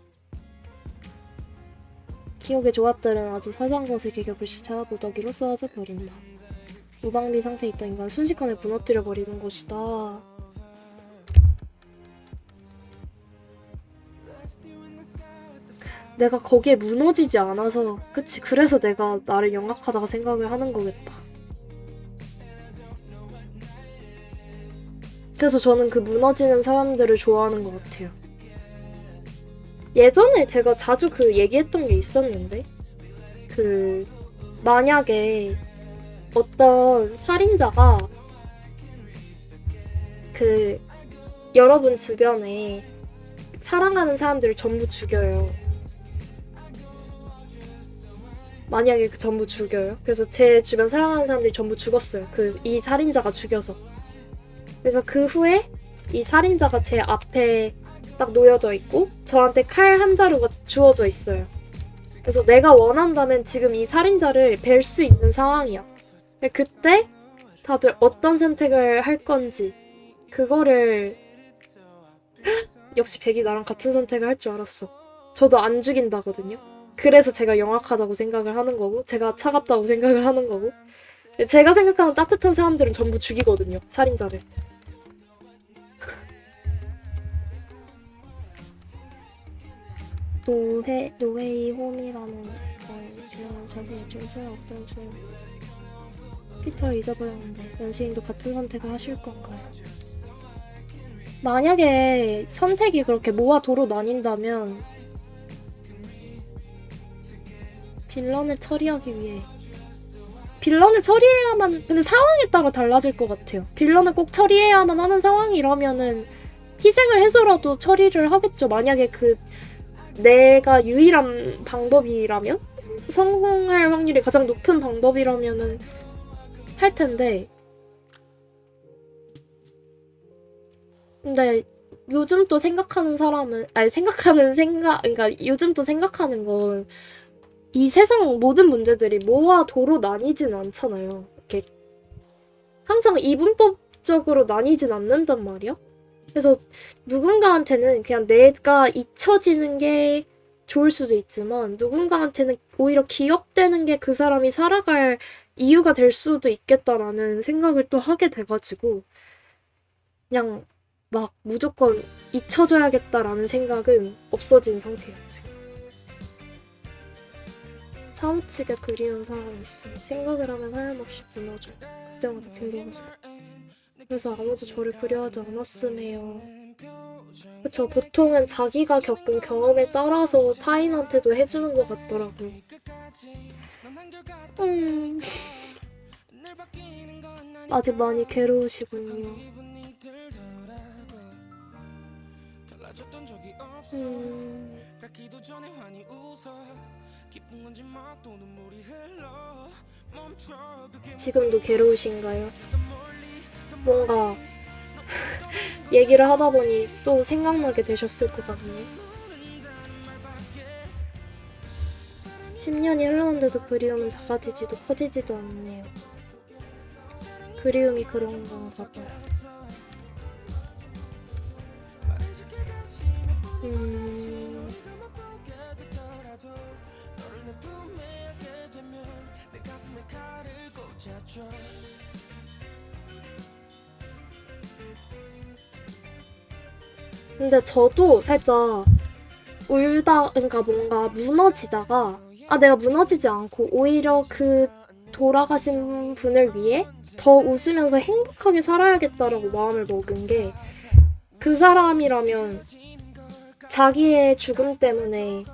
기억의 조각들은 아주 사소한 것을 계기로 불시에 찾아보더기로 쓰러져 버린다. 무방비 상태에 있던 인간 순식간에 무너뜨려 버리는 것이다. 내가 거기에 무너지지 않아서, 그치, 그래서 내가 나를 영악하다고 생각을 하는 거겠다. 그래서 저는 그 무너지는 사람들을 좋아하는 것 같아요. 예전에 제가 자주 그 얘기했던 게 있었는데, 만약에 어떤 살인자가 여러분 주변에 사랑하는 사람들을 전부 죽여요. 만약에 전부 죽여요. 그래서 제 주변 사랑하는 사람들이 전부 죽었어요. 이 살인자가 죽여서. 그래서 그 후에 이 살인자가 제 앞에 딱 놓여져 있고 저한테 칼 한 자루가 주어져 있어요. 그래서 내가 원한다면 지금 이 살인자를 뵐 수 있는 상황이야. 그때 다들 어떤 선택을 할 건지 그거를 역시 백이 나랑 같은 선택을 할 줄 알았어. 저도 안 죽인다거든요. 그래서 제가 영악하다고 생각을 하는 거고 제가 차갑다고 생각을 하는 거고 제가 생각하는 따뜻한 사람들은 전부 죽이거든요. 살인자를. 노웨이 홈이라는 유명한 자세히 좀 소용없던 중 피터를 잊어버렸는데 연시인도 같은 선택을 하실 건가요? 만약에 선택이 그렇게 모아 도로 나뉜다면 빌런을 처리하기 위해 빌런을 처리해야만 근데 상황에 따라 달라질 것 같아요. 빌런을 꼭 처리해야만 하는 상황이라면은 희생을 해서라도 처리를 하겠죠. 만약에 내가 유일한 방법이라면 성공할 확률이 가장 높은 방법이라면은 할 텐데 근데 요즘 또 생각하는 사람은 그러니까 요즘 또 생각하는 건 이 세상 모든 문제들이 뭐와 도로 나뉘진 않잖아요. 이렇게 항상 이분법적으로 나뉘진 않는단 말이야. 그래서 누군가한테는 그냥 내가 잊혀지는 게 좋을 수도 있지만 누군가한테는 오히려 기억되는 게 그 사람이 살아갈 이유가 될 수도 있겠다라는 생각을 또 하게 돼가지고 그냥 막 무조건 잊혀져야겠다라는 생각은 없어진 상태예요, 지금. 사무치게 그리운 사람이 있어요. 생각을 하면 하염없이 무너져. 그때마다 괴로워서. 그래서 아무도 저를 그리워하지 않았음에요. 그쵸, 보통은 자기가 겪은 경험에 따라서 타인한테도 해주는 것 같더라고요. 아직 많이 괴로우시군요. 지금도 괴로우신가요? 뭔가 얘기를 하다 보니 또 생각나게 되셨을 것 같네요. 10년이 흘렀는데도 그리움은 작아지지도 커지지도 않네요. 그리움이 그런 건가 봐. 근데 저도 살짝 울다, 그러니까 뭔가 무너지다가, 내가 무너지지 않고 오히려 그 돌아가신 분을 위해 더 웃으면서 행복하게 살아야겠다라고 마음을 먹은 게, 그 사람이라면 자기의 죽음 때문에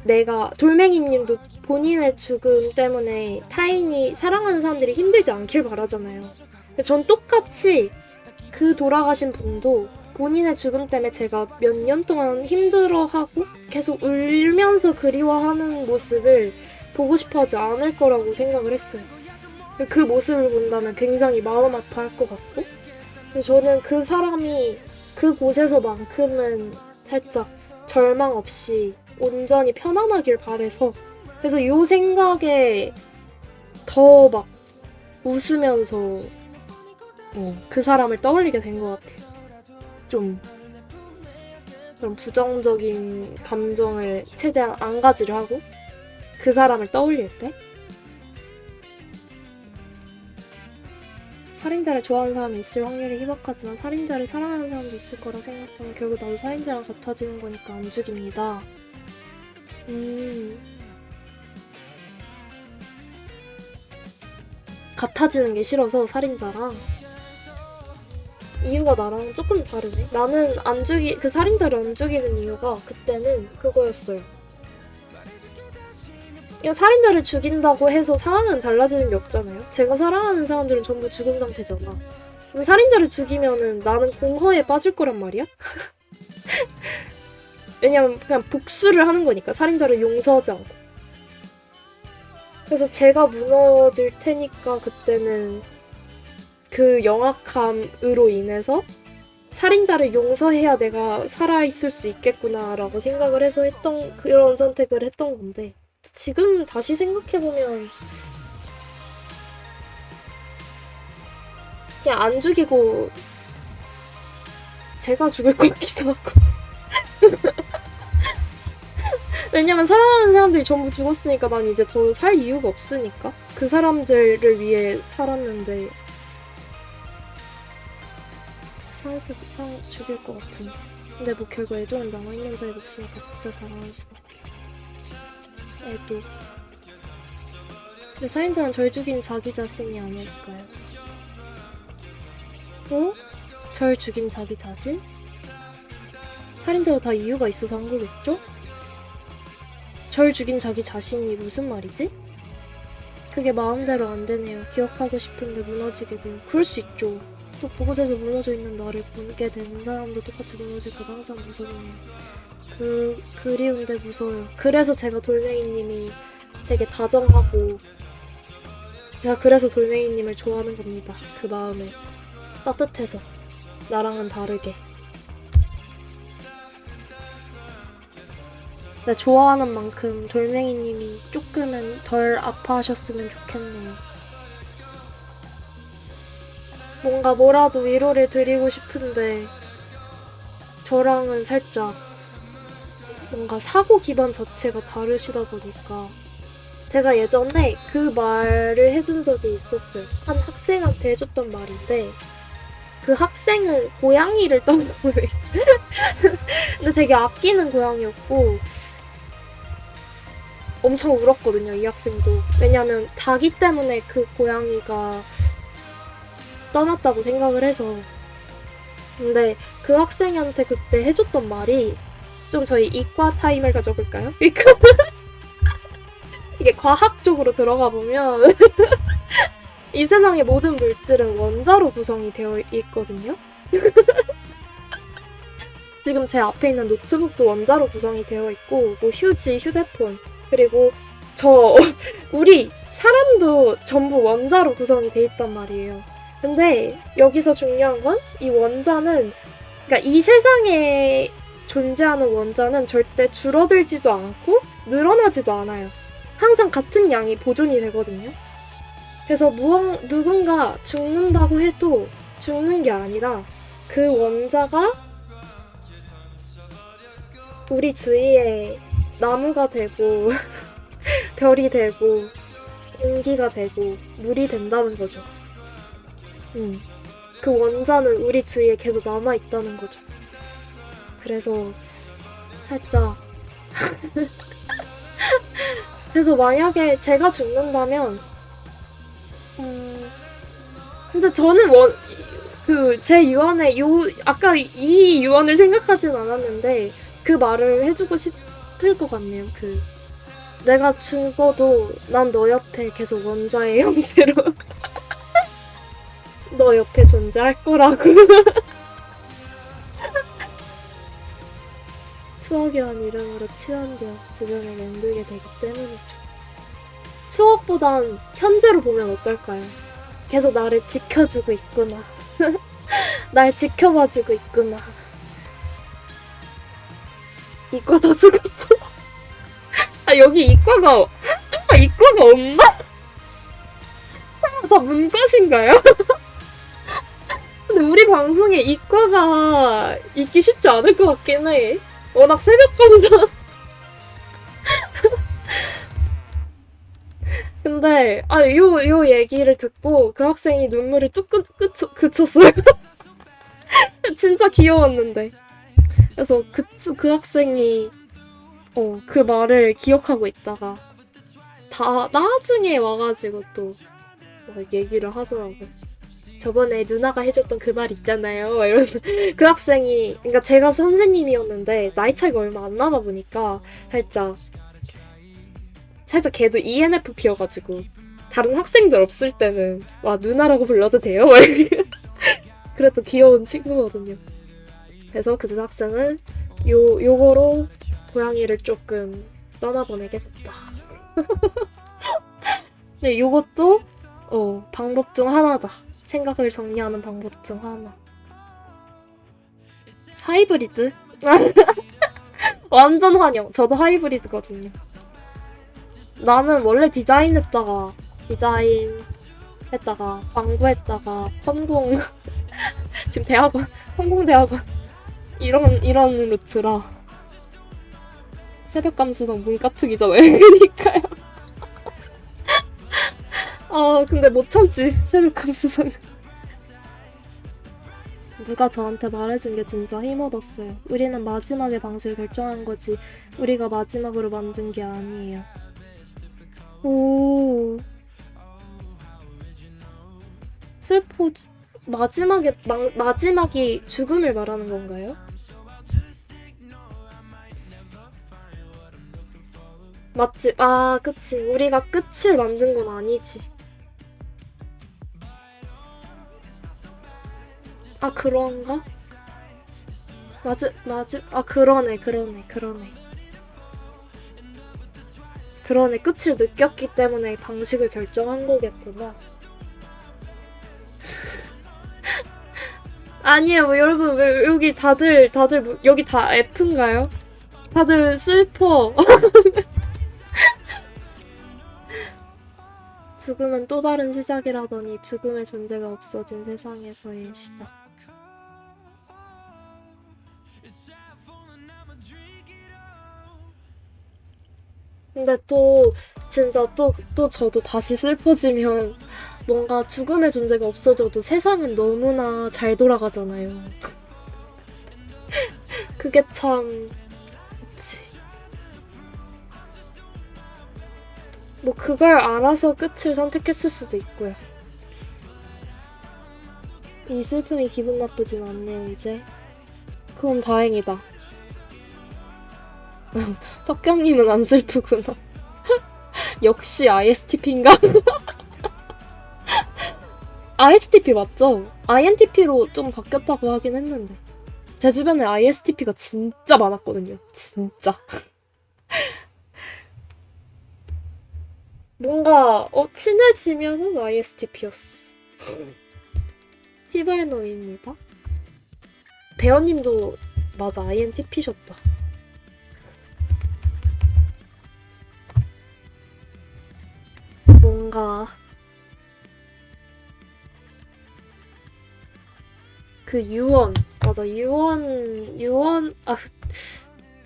내가, 돌멩이님도 본인의 죽음 때문에 타인이, 사랑하는 사람들이 힘들지 않길 바라잖아요. 전 똑같이 그 돌아가신 분도 본인의 죽음 때문에 제가 몇 년 동안 힘들어하고 계속 울면서 그리워하는 모습을 보고 싶어 하지 않을 거라고 생각을 했어요. 그 모습을 본다면 굉장히 마음 아파할 것 같고, 저는 그 사람이 그곳에서만큼은 살짝 절망 없이 온전히 편안하길 바래서, 그래서 이 생각에 더 막 웃으면서 그 사람을 떠올리게 된 것 같아요. 좀 그런 부정적인 감정을 최대한 안 가지려 하고, 그 사람을 떠올릴 때. 살인자를 좋아하는 사람이 있을 확률이 희박하지만 살인자를 사랑하는 사람도 있을 거라 생각하면 결국 나도 살인자랑 같아지는 거니까 안 죽입니다. 같아지는 게 싫어서 살인자랑. 이유가 나랑 조금 다르네. 나는 그 살인자를 안 죽이는 이유가 그때는 그거였어요. 이거 살인자를 죽인다고 해서 상황은 달라지는 게 없잖아요. 제가 사랑하는 사람들은 전부 죽은 상태잖아. 그럼 살인자를 죽이면은 나는 공허에 빠질 거란 말이야? 왜냐면 그냥 복수를 하는 거니까, 살인자를 용서하지 않고. 그래서 제가 무너질 테니까 그때는 그 영악함으로 인해서 살인자를 용서해야 내가 살아있을 수 있겠구나라고 생각을 해서 그런 선택을 했던 건데, 지금 다시 생각해보면 그냥 안 죽이고 제가 죽을 것 같기도 하고. 왜냐면 사랑하는 사람들이 전부 죽었으니까 난 이제 더 살 이유가 없으니까. 그 사람들을 위해 살았는데 죽일 것 같은데. 근데 뭐 결국 애도는 남아있는 자의 몫이니까 각자 자랑할 수밖에. 애도. 근데 살인자는 절 죽인 자기 자신이 아닐까요? 절 죽인 자기 자신? 살인자도 다 이유가 있어서 한 거겠죠? 절 죽인 자기 자신이 무슨 말이지? 그게 마음대로 안 되네요. 기억하고 싶은데 무너지게 돼요. 그럴 수 있죠. 또 그곳에서 무너져 있는 나를 보게 되는 사람도 똑같이 무너질까 봐 항상 무서워요. 그리운데 무서워요. 그래서 제가 돌멩이님이 되게 다정하고, 제가 그래서 돌멩이님을 좋아하는 겁니다. 그 마음에 따뜻해서, 나랑은 다르게. 내가 좋아하는 만큼 돌멩이님이 조금은 덜 아파하셨으면 좋겠네요. 뭔가 뭐라도 위로를 드리고 싶은데 저랑은 살짝 뭔가 사고 기반 자체가 다르시다 보니까, 제가 예전에 그 말을 해준 적이 있었어요. 한 학생한테 해줬던 말인데, 그 학생은 고양이를 떠먹는 근데 되게 아끼는 고양이였고 엄청 울었거든요, 이 학생도. 왜냐면 자기 때문에 그 고양이가 떠났다고 생각을 해서. 근데 그 학생한테 그때 해줬던 말이, 좀 저희 이과 타임을 가져볼까요? 이게 과학적으로 들어가 보면 이 세상의 모든 물질은 원자로 구성이 되어 있거든요. 지금 제 앞에 있는 노트북도 원자로 구성이 되어 있고, 뭐 휴지, 휴대폰, 그리고 우리 사람도 전부 원자로 구성이 돼 있단 말이에요. 근데 여기서 중요한 건, 이 원자는, 그러니까 이 세상에 존재하는 원자는 절대 줄어들지도 않고 늘어나지도 않아요. 항상 같은 양이 보존이 되거든요. 그래서 누군가 죽는다고 해도 죽는 게 아니라 그 원자가 우리 주위에 나무가 되고 별이 되고 공기가 되고 물이 된다는 거죠. 그 원자는 우리 주위에 계속 남아있다는 거죠. 그래서 살짝 그래서 만약에 제가 죽는다면 근데 저는 제 유언에 아까 이 유언을 생각하진 않았는데 그 말을 해주고 싶을 것 같네요. 내가 죽어도 난 너 옆에 계속 원자의 형태로 너 옆에 존재할 거라고. 추억이란 이름으로 치환되어 주변에 맴돌게 되기 때문이죠. 추억보단 현재로 보면 어떨까요? 계속 나를 지켜주고 있구나. 날 지켜봐주고 있구나. 이과 다 죽었어. 아, 여기 이과가 설마 이과가 없나? 설마 다 문과신가요? 근데 우리 방송에 이과가 있기 쉽지 않을 것 같긴 해. 워낙 새벽감자. 근데 요 얘기를 듣고 그 학생이 눈물을 뚝 그쳤어요. 진짜 귀여웠는데. 그래서 그 학생이 그 말을 기억하고 있다가 다 나중에 와가지고 또 막 얘기를 하더라고. 저번에 누나가 해줬던 그 말 있잖아요. 이러면서 그 학생이, 그러니까 제가 선생님이었는데 나이 차이가 얼마 안 나다 보니까 살짝 걔도 ENFP여가지고 다른 학생들 없을 때는 와 누나라고 불러도 돼요? 그래도 귀여운 친구거든요. 그래서 그 학생은 요거로 고양이를 조금 떠나보내게 됐다. 근데 요것도 방법 중 하나다. 생각을 정리하는 방법 중 하나. 하이브리드? 완전 환영. 저도 하이브리드거든요. 나는 원래 디자인했다가 광고했다가 컴공 지금 대학원 컴공대학원 이런 루트라 새벽 감수성 문과 특이잖아요. 그러니까요. 근데 못 참지 새벽 감수성. 누가 저한테 말해준 게 진짜 힘얻었어요. 우리는 마지막에 방식을 결정한 거지 우리가 마지막으로 만든 게 아니에요. 오. 슬퍼. 마지막이 죽음을 말하는 건가요? 맞지? 그치. 우리가 끝을 만든 건 아니지. 그런가? 그러네. 끝을 느꼈기 때문에 방식을 결정한 거겠구나. 아니에요, 뭐, 여러분, 왜 여기 다들 여기 다 F인가요? 다들 슬퍼. 죽음은 또 다른 시작이라더니 죽음의 존재가 없어진 세상에서의 시작. 근데 또 진짜 또 저도 다시 슬퍼지면 뭔가 죽음의 존재가 없어져도 세상은 너무나 잘 돌아가잖아요. 그게 참... 그치. 뭐 그걸 알아서 끝을 선택했을 수도 있고요. 이 슬픔이 기분 나쁘진 않네요, 이제. 그럼 다행이다. 덕경님은 안 슬프구나. 역시 ISTP인가? ISTP 맞죠? INTP로 좀 바뀌었다고 하긴 했는데 제 주변에 ISTP가 진짜 많았거든요. 진짜. 뭔가 친해지면은 ISTP였어. 히발놈입니다. 배어님도 맞아 INTP셨다. 뭔가 그 유언. 맞아, 유언. 아,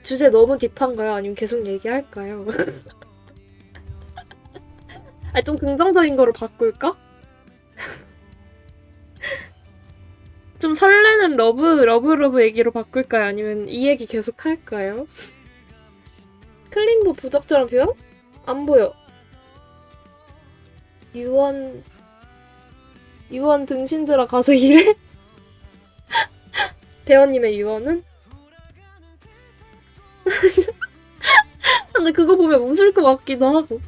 주제 너무 딥한가요? 아니면 계속 얘기할까요? 아, 좀 긍정적인 거로 바꿀까? 좀 설레는 러브 얘기로 바꿀까요? 아니면 이 얘기 계속 할까요? 클림보 부적절한 표현? 안 보여. 유언 등신들아 가서 일해? 배원님의 유언은? 근데 그거 보면 웃을 것 같기도 하고.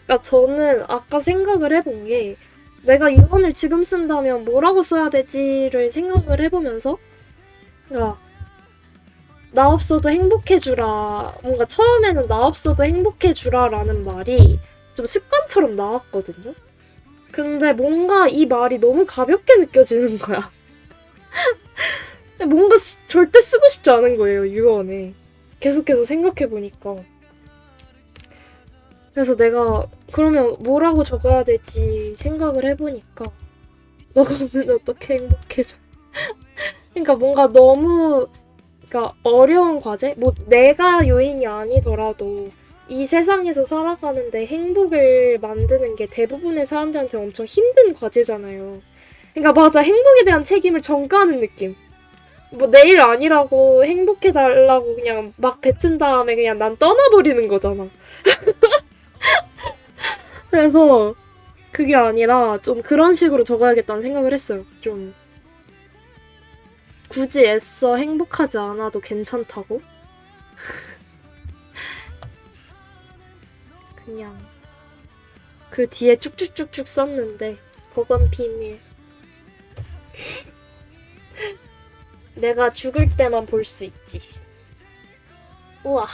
그러니까 저는 아까 생각을 해본 게 내가 유언을 지금 쓴다면 뭐라고 써야 되지를 생각을 해보면서 그러니까 나 없어도 행복해주라. 뭔가 처음에는 나 없어도 행복해주라 라는 말이 좀 습관처럼 나왔거든요. 근데 뭔가 이 말이 너무 가볍게 느껴지는 거야. 뭔가 절대 쓰고 싶지 않은 거예요, 유언에. 계속해서 생각해보니까. 그래서 내가 그러면 뭐라고 적어야 될지 생각을 해보니까 너가 오면 어떻게 행복해져? 그러니까 뭔가 너무 그러니까 어려운 과제? 뭐 내가 요인이 아니더라도 이 세상에서 살아가는데 행복을 만드는 게 대부분의 사람들한테 엄청 힘든 과제잖아요. 그러니까 맞아, 행복에 대한 책임을 전가하는 느낌. 뭐 내일 아니라고 행복해달라고 그냥 막 뱉은 다음에 그냥 난 떠나버리는 거잖아. 그래서 그게 아니라 좀 그런 식으로 적어야겠다는 생각을 했어요. 좀 굳이 애써 행복하지 않아도 괜찮다고? 그냥 그 뒤에 쭉쭉쭉쭉 썼는데 그건 비밀. 내가 죽을 때만 볼 수 있지. 우와.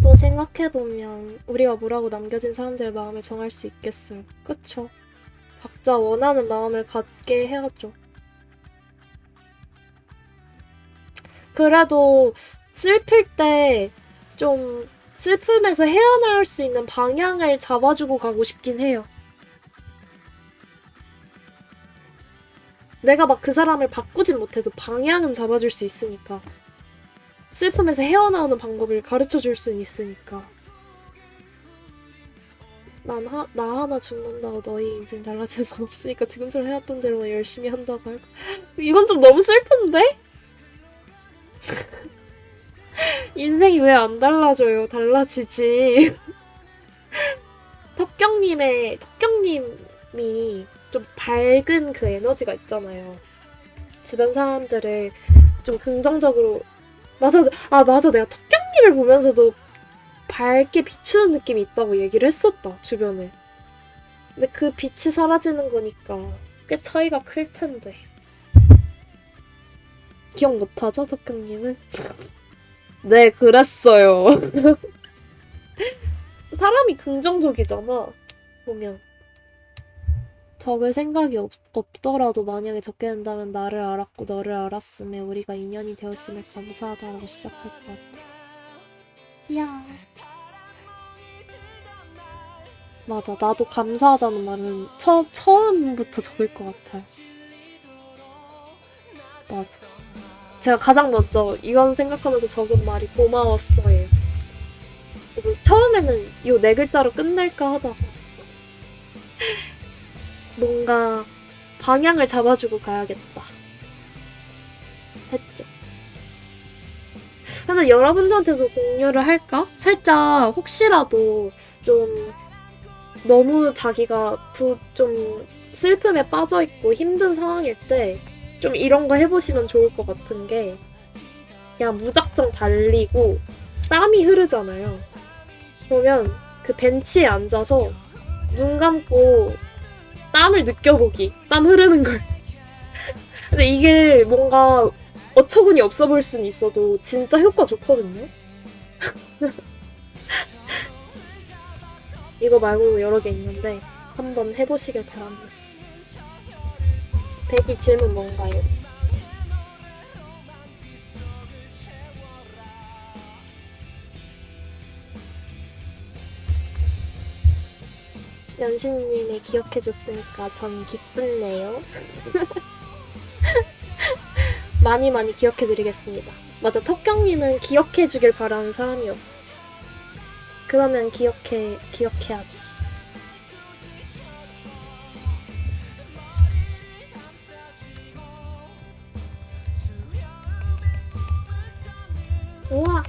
또 생각해보면 우리가 뭐라고 남겨진 사람들의 마음을 정할 수 있겠어요. 그쵸? 각자 원하는 마음을 갖게 해야죠. 그래도 슬플 때 좀 슬픔에서 헤어나올 수 있는 방향을 잡아주고 가고 싶긴 해요. 내가 막 그 사람을 바꾸진 못해도 방향은 잡아줄 수 있으니까. 슬픔에서 헤어나오는 방법을 가르쳐줄 수 있으니까. 나 하나 죽는다고 너희 인생 달라지는 건 없으니까 지금처럼 해왔던 대로 열심히 한다고 할까? 이건 좀 너무 슬픈데? 인생이 왜 안 달라져요? 달라지지. 턱경님이 좀 밝은 그 에너지가 있잖아요. 주변 사람들을 좀 긍정적으로 맞아 내가 턱경님을 보면서도 밝게 비추는 느낌이 있다고 얘기를 했었다 주변에. 근데 그 빛이 사라지는 거니까 꽤 차이가 클 텐데. 기억 못하죠, 턱경님은? 네, 그랬어요. 사람이 긍정적이잖아, 보면. 적을 생각이 없더라도 만약에 적게 된다면 나를 알았고 너를 알았음에 우리가 인연이 되었음에 감사하다라고 시작할 것 같아. 이야. 맞아, 나도 감사하다는 말은 처음부터 적을 것 같아요. 맞아. 제가 가장 먼저 이건 생각하면서 적은 말이 고마웠어요. 그래서 처음에는 요 네 글자로 끝낼까 하다가 뭔가 방향을 잡아주고 가야겠다 했죠. 근데 여러분들한테도 공유를 할까? 살짝 혹시라도 좀 너무 자기가 좀 슬픔에 빠져있고 힘든 상황일 때 좀 이런 거 해보시면 좋을 것 같은 게 그냥 무작정 달리고 땀이 흐르잖아요. 그러면 그 벤치에 앉아서 눈 감고 땀을 느껴보기. 땀 흐르는 걸. 근데 이게 뭔가 어처구니 없어 보일 수는 있어도 진짜 효과 좋거든요. 이거 말고 여러 개 있는데 한번 해보시길 바랍니다. 백이 질문 뭔가요? 연신님이 기억해줬으니까 전 기쁘네요. 많이 많이 기억해드리겠습니다. 맞아, 턱경님은 기억해주길 바라는 사람이었어. 그러면 기억해야지. 우와!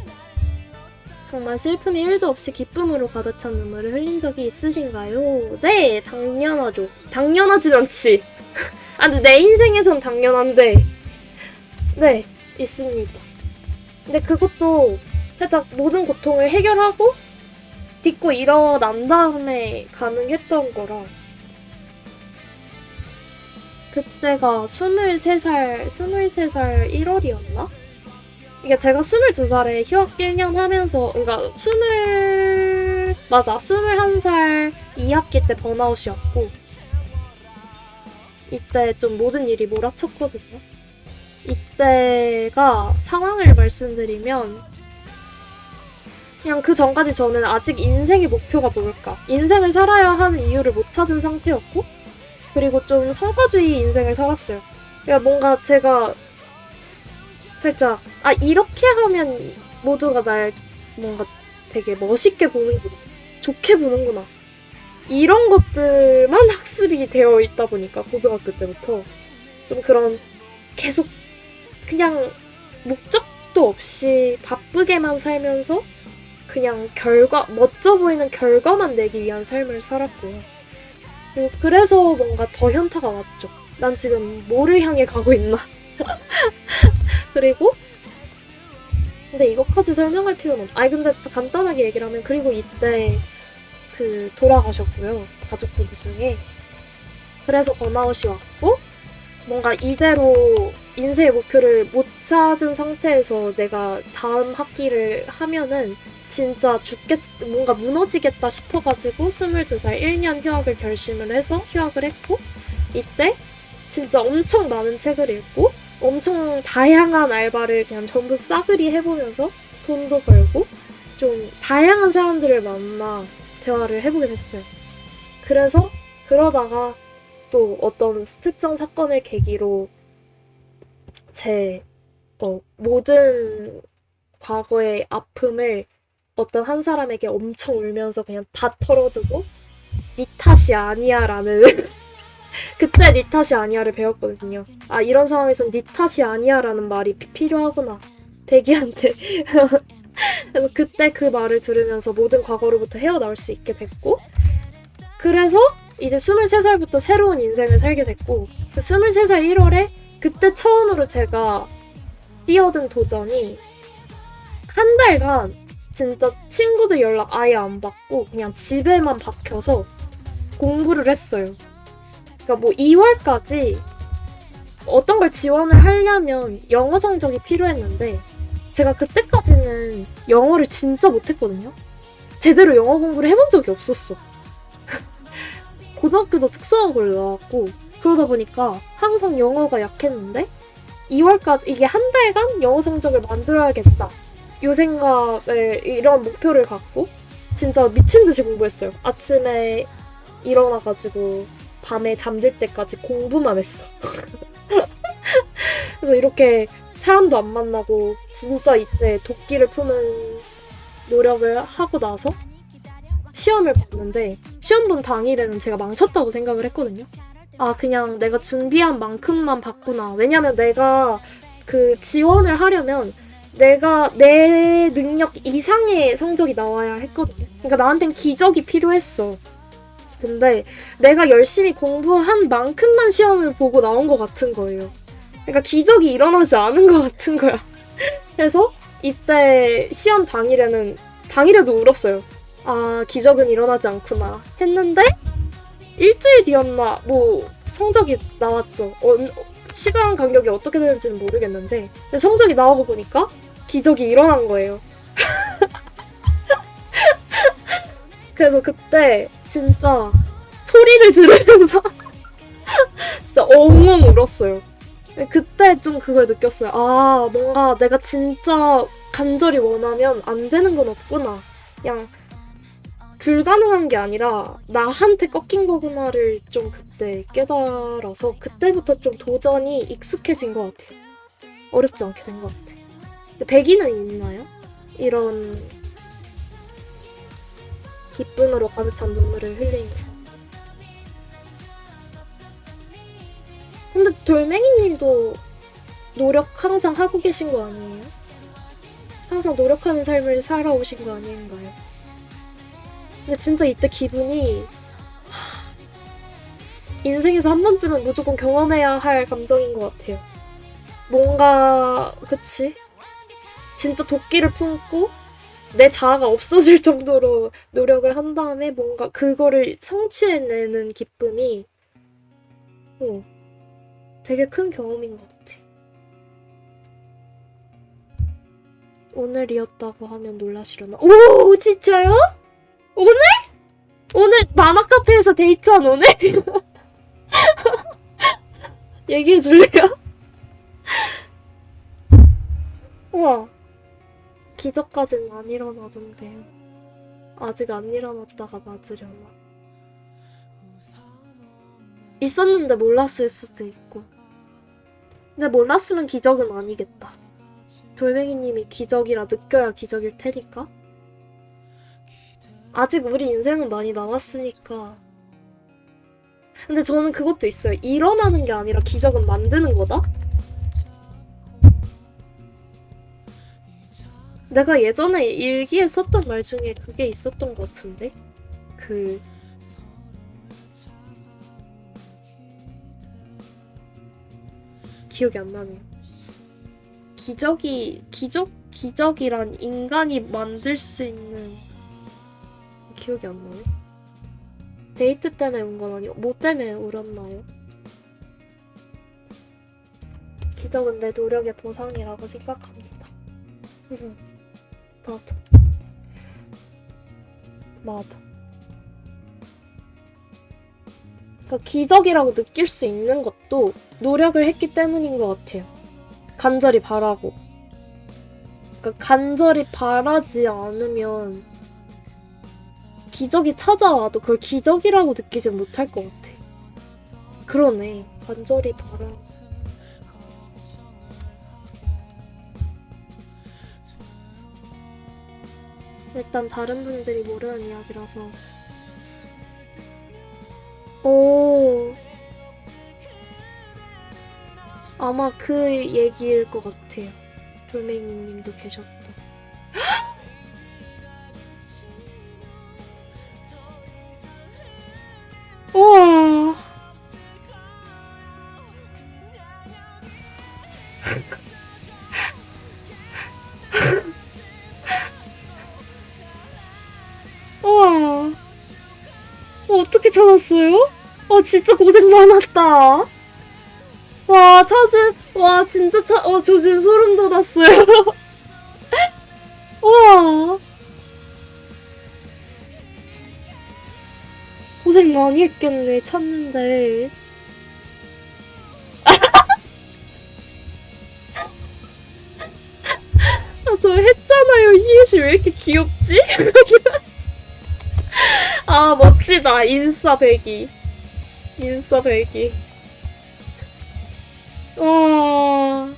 정말 슬픔이 1도 없이 기쁨으로 가득 찬 눈물을 흘린 적이 있으신가요? 네, 당연하죠. 당연하진 않지. 아, 근데 내 인생에선 당연한데. 네, 있습니다. 근데 그것도 살짝 모든 고통을 해결하고 딛고 일어난 다음에 가능했던 거라. 그때가 23살 1월이었나? 이게 제가 22살에 휴학 1년 하면서, 그러니까 21살 2학기 때 번아웃이었고, 이때 좀 모든 일이 몰아쳤거든요. 이때가 상황을 말씀드리면, 그냥 그 전까지 저는 아직 인생의 목표가 뭘까? 인생을 살아야 하는 이유를 못 찾은 상태였고, 그리고 좀 성과주의 인생을 살았어요. 그러니까 뭔가 제가 살짝 이렇게 하면 모두가 날 뭔가 되게 멋있게 보는구나, 좋게 보는구나, 이런 것들만 학습이 되어 있다 보니까 고등학교 때부터 좀 그런 계속 그냥 목적도 없이 바쁘게만 살면서 그냥 멋져 보이는 결과만 내기 위한 삶을 살았고요. 그래서 뭔가 더 현타가 왔죠. 난 지금 뭐를 향해 가고 있나? 그리고 근데 이것까지 설명할 필요는 없. 근데 간단하게 얘기를 하면, 그리고 이때 돌아가셨고요, 가족분 중에. 그래서 번아웃이 왔고, 뭔가 이대로 인생의 목표를 못 찾은 상태에서 내가 다음 학기를 하면은 진짜 뭔가 무너지겠다 싶어가지고 22살 1년 휴학을 결심을 해서 휴학을 했고, 이때 진짜 엄청 많은 책을 읽고 엄청 다양한 알바를 그냥 전부 싸그리 해보면서 돈도 벌고 좀 다양한 사람들을 만나 대화를 해보게 됐어요. 그래서 그러다가 또 어떤 특정 사건을 계기로 제 모든 과거의 아픔을 어떤 한 사람에게 엄청 울면서 그냥 다 털어두고 니 탓이 아니야 라는 그때 니 탓이 아니야를 배웠거든요. 이런 상황에선 니 탓이 아니야 라는 말이 필요하구나, 백이한테. 그래서 그때 그 말을 들으면서 모든 과거로부터 헤어나올 수 있게 됐고, 그래서 이제 23살부터 새로운 인생을 살게 됐고, 23살 1월에 그때 처음으로 제가 뛰어든 도전이 한 달간 진짜 친구들 연락 아예 안 받고 그냥 집에만 박혀서 공부를 했어요. 그러니까 뭐 2월까지 어떤 걸 지원을 하려면 영어 성적이 필요했는데 제가 그때까지는 영어를 진짜 못했거든요. 제대로 영어 공부를 해본 적이 없었어. 고등학교도 특성화 걸로 나왔고, 그러다 보니까 항상 영어가 약했는데 2월까지 이게 한 달간 영어 성적을 만들어야겠다, 요 생각을, 이런 목표를 갖고 진짜 미친 듯이 공부했어요. 아침에 일어나가지고 밤에 잠들 때까지 공부만 했어. 그래서 이렇게 사람도 안 만나고 진짜 이때 도끼를 푸는 노력을 하고 나서 시험을 봤는데, 시험 본 당일에는 제가 망쳤다고 생각을 했거든요. 그냥 내가 준비한 만큼만 봤구나. 왜냐면 내가 지원을 하려면 내가 내 능력 이상의 성적이 나와야 했거든요. 그러니까 나한텐 기적이 필요했어. 근데 내가 열심히 공부한 만큼만 시험을 보고 나온 것 같은 거예요. 그러니까 기적이 일어나지 않은 것 같은 거야. 그래서 이때 시험 당일에도 울었어요. 기적은 일어나지 않구나 했는데 일주일 뒤였나 성적이 나왔죠. 시간 간격이 어떻게 되는지는 모르겠는데 성적이 나오고 보니까 기적이 일어난 거예요. 그래서 그때 진짜 소리를 들으면서 진짜 엉엉 울었어요. 그때 좀 그걸 느꼈어요. 뭔가 내가 진짜 간절히 원하면 안 되는 건 없구나. 그냥 불가능한 게 아니라 나한테 꺾인 거구나를 좀 그때 깨달아서 그때부터 좀 도전이 익숙해진 것 같아요. 어렵지 않게 된 것 같아. 근데 백이는 있나요? 이런 기쁨으로 가득 찬 눈물을 흘리는. 근데 돌멩이님도 노력 항상 하고 계신 거 아니에요? 항상 노력하는 삶을 살아오신 거 아닌가요? 근데 진짜 이때 기분이 인생에서 한 번쯤은 무조건 경험해야 할 감정인 것 같아요. 뭔가 그치? 진짜 도끼를 품고 내 자아가 없어질 정도로 노력을 한 다음에 뭔가 그거를 성취해내는 기쁨이 되게 큰 경험인 것 같아. 오늘이었다고 하면 놀라시려나? 오 진짜요? 오늘? 오늘 만화 카페에서 데이트한 오늘? 얘기해 줄래요? 우와, 기적까진 안 일어나던데요. 아직 안 일어났다가 맞으려나. 있었는데 몰랐을 수도 있고. 근데 몰랐으면 기적은 아니겠다. 돌멩이님이 기적이라 느껴야 기적일 테니까. 아직 우리 인생은 많이 남았으니까. 근데 저는 그것도 있어요. 일어나는 게 아니라 기적은 만드는 거다? 내가 예전에 일기에 썼던 말 중에 그게 있었던 것 같은데? 기억이 안 나네요. 기적이란 인간이 만들 수 있는 기억이 안 나네. 데이트 때문에 운 건 아니고 뭐 때문에 울었나요? 기적은 내 노력의 보상이라고 생각합니다. 맞아. 맞아. 그러니까 기적이라고 느낄 수 있는 것도 노력을 했기 때문인 것 같아요. 간절히 바라고. 그러니까 간절히 바라지 않으면 기적이 찾아와도 그걸 기적이라고 느끼지 못할 것 같아. 그러네. 간절히 바라. 일단 다른 분들이 모르는 이야기라서. 오. 아마 그 얘기일 것 같아요. 돌멩이님도 계셨다. 우와. 우와. 어떻게 찾았어요? 진짜 고생 많았다. 와, 와, 진짜 저 지금 소름 돋았어요. 우와. 고생 많이 했겠네, 찾는데. 저 했잖아요. 희애씨 왜 이렇게 귀엽지? 아, 멋지다. 인싸 배기. 와.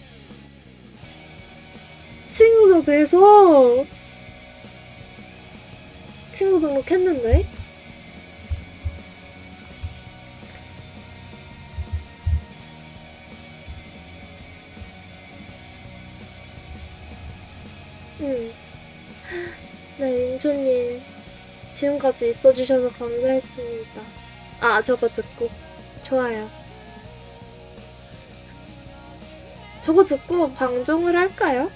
친구도 돼서 친구 등록했는데? 응. 네, 민초님. 지금까지 있어주셔서 감사했습니다. 저거 듣고. 좋아요. 저거 듣고 방종을 할까요?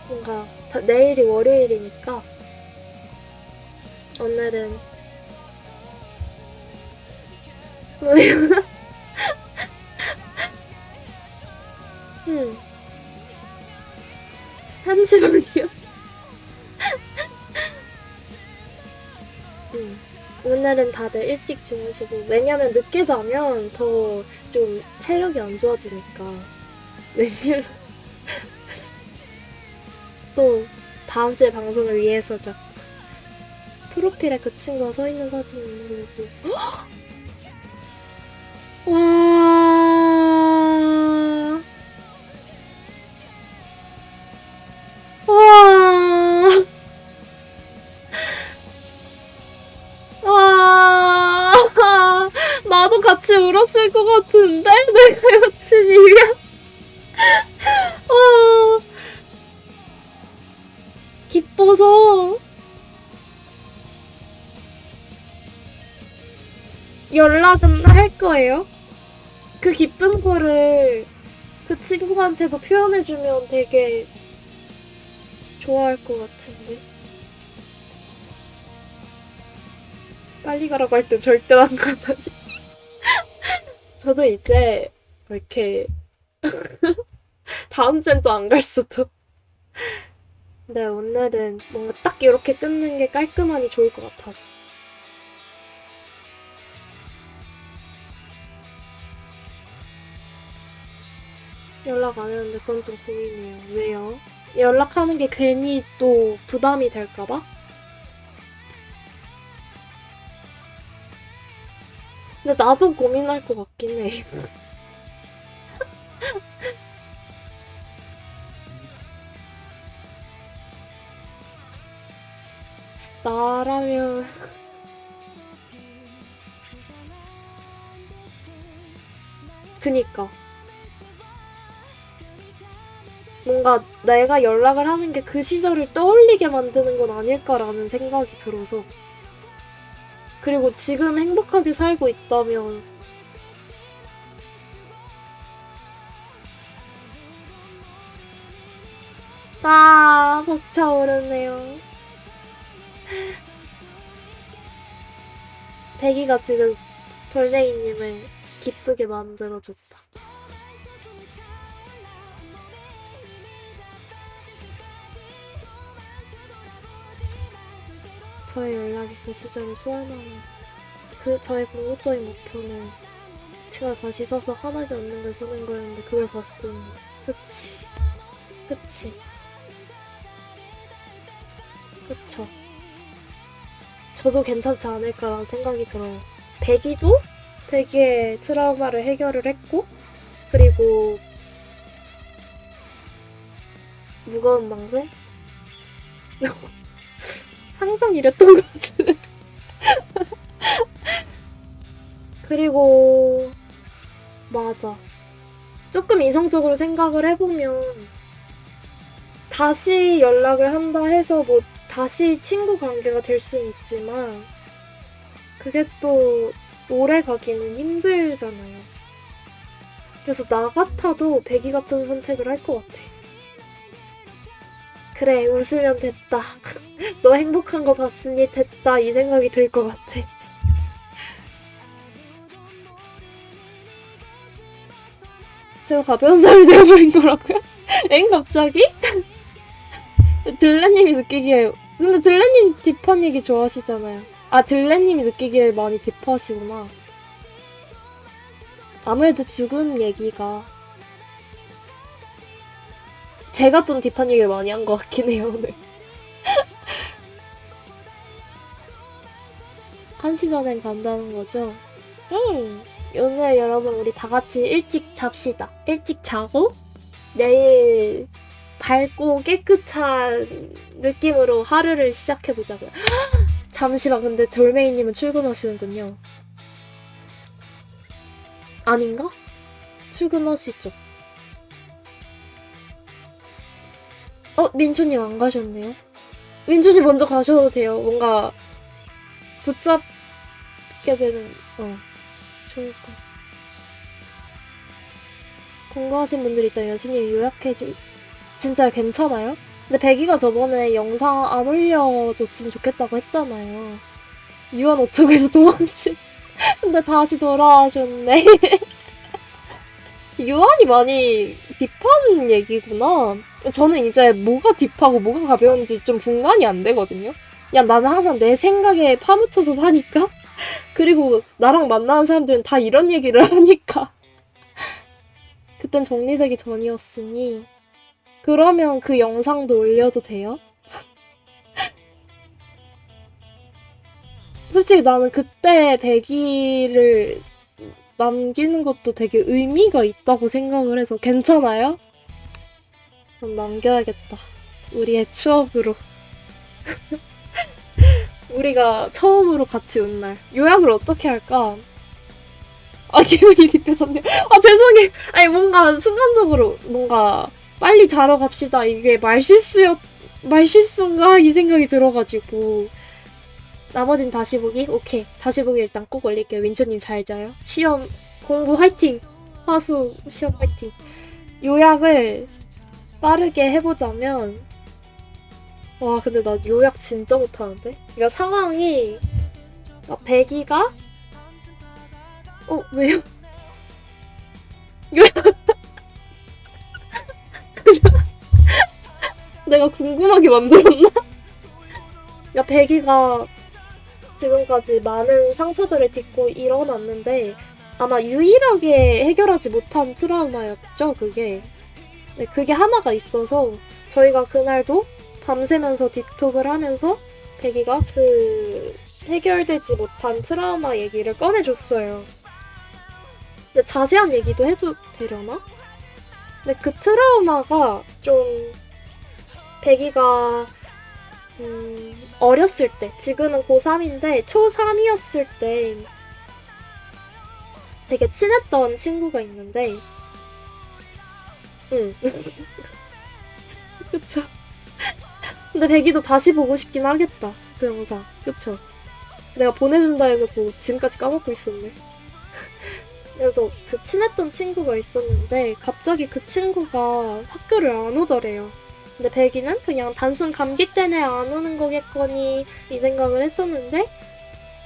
뭔가 내일이 월요일이니까 오늘은 잠시만요. 오늘은 다들 일찍 주무시고, 왜냐면 늦게 자면 더 좀 체력이 안 좋아지니까. 왜냐면 또 다음 주에 방송을 위해서죠. 프로필에 그 친구가 서 있는 사진 있는 거고. 와. 와. 와. 나도 같이 울었을 것 같은데? 내가 여친이면? 와. 기뻐서. 연락은 할 거예요? 그 기쁜 거를 그 친구한테도 표현해주면 되게 좋아할 것 같은데. 빨리 가라고 할 땐 절대 안 가다니. 저도 이제 뭐 이렇게 다음 주엔 또 안 갈 수도. 근데 오늘은 뭔가 딱 이렇게 끊는 게 깔끔하니 좋을 것 같아서. 연락 안 했는데 그건 좀 고민이에요. 왜요? 연락하는 게 괜히 또 부담이 될까봐? 근데 나도 고민할 것 같긴 해. 나라면 그니까 뭔가 내가 연락을 하는 게 그 시절을 떠올리게 만드는 건 아닐까라는 생각이 들어서. 그리고 지금 행복하게 살고 있다면 벅차오르네요. 배기가 지금 돌멩이님을 기쁘게 만들어줬다. 저의 연락이 그 시절을 소환하는 그 저의 궁극적인 목표는 치가 다시 서서 환하게 웃는 걸 보는 거였는데 그걸 봤으니 그치 그쵸. 저도 괜찮지 않을까라는 생각이 들어요. 배기도 배기의 트라우마를 해결을 했고, 그리고 무거운 방송? 항상 이랬던 것 같은데. 그리고 맞아. 조금 이성적으로 생각을 해보면 다시 연락을 한다 해서 뭐 다시 친구 관계가 될 수는 있지만 그게 또 오래 가기는 힘들잖아요. 그래서 나 같아도 배기 같은 선택을 할 것 같아. 그래, 웃으면 됐다. 너 행복한 거 봤으니 됐다. 이 생각이 들 것 같아. 제가 가벼운 사람이 되어버린 거라고요? 엥, 갑자기? 들레님이 느끼기에, 근데 들레님 딥한 얘기 좋아하시잖아요. 아, 들레님이 느끼기에 많이 딥하시구나. 아무래도 죽음 얘기가 제가 좀 딥한 얘기를 많이 한 것 같긴 해요, 오늘. 1시 전엔 간다는 거죠? 오늘 여러분 우리 다 같이 일찍 잡시다. 일찍 자고 내일 밝고 깨끗한 느낌으로 하루를 시작해보자고요. 잠시만, 근데 돌메이님은 출근하시는군요. 아닌가? 출근하시죠. 민초님 안 가셨네요? 민초님 먼저 가셔도 돼요. 뭔가 붙잡게 되는, 좋을까. 궁금하신 분들 있다면 여진님 요약해줄, 진짜 괜찮아요? 근데 배기가 저번에 영상 안 올려줬으면 좋겠다고 했잖아요. 유한 어쩌고에서 도망친. 근데 다시 돌아와셨네. 유한이 많이 딥한 얘기구나. 저는 이제 뭐가 딥하고 뭐가 가벼운지 좀 분간이 안 되거든요. 야, 나는 항상 내 생각에 파묻혀서 사니까? 그리고 나랑 만나는 사람들은 다 이런 얘기를 하니까. 그땐 정리되기 전이었으니. 그러면 그 영상도 올려도 돼요? 솔직히 나는 그때 100일을 남기는 것도 되게 의미가 있다고 생각을 해서 괜찮아요? 그럼 남겨야겠다. 우리의 추억으로. 우리가 처음으로 같이 온 날. 요약을 어떻게 할까? 아, 기분이 딥해졌네. 아, 죄송해. 아니, 뭔가 순간적으로 뭔가 빨리 자러 갑시다. 이게 말실수인가? 이 생각이 들어가지고. 나머진 다시 보기? 오케이. 다시 보기 일단 꼭 올릴게요. 민초님 잘 자요. 시험, 공부 화이팅! 화수 시험 화이팅. 요약을 빠르게 해보자면, 와, 근데 나 요약 진짜 못하는데? 그러니까 상황이, 백이가? 왜요? 내가 궁금하게 만들었나? 야, 백이가 지금까지 많은 상처들을 딛고 일어났는데 아마 유일하게 해결하지 못한 트라우마였죠, 그게. 네, 그게 하나가 있어서 저희가 그날도 밤새면서 딥톡을 하면서 백이가 그 해결되지 못한 트라우마 얘기를 꺼내줬어요. 근데 자세한 얘기도 해도 되려나? 근데 그 트라우마가 좀 백이가 어렸을 때, 지금은 고3인데 초3이었을 때 되게 친했던 친구가 있는데 그쵸. 근데 백이도 다시 보고 싶긴 하겠다, 그 영상. 그쵸. 내가 보내준다 해놓고 지금까지 까먹고 있었네. 그래서 그 친했던 친구가 있었는데 갑자기 그 친구가 학교를 안 오더래요. 근데 백이는 그냥 단순 감기 때문에 안 오는 거겠거니 이 생각을 했었는데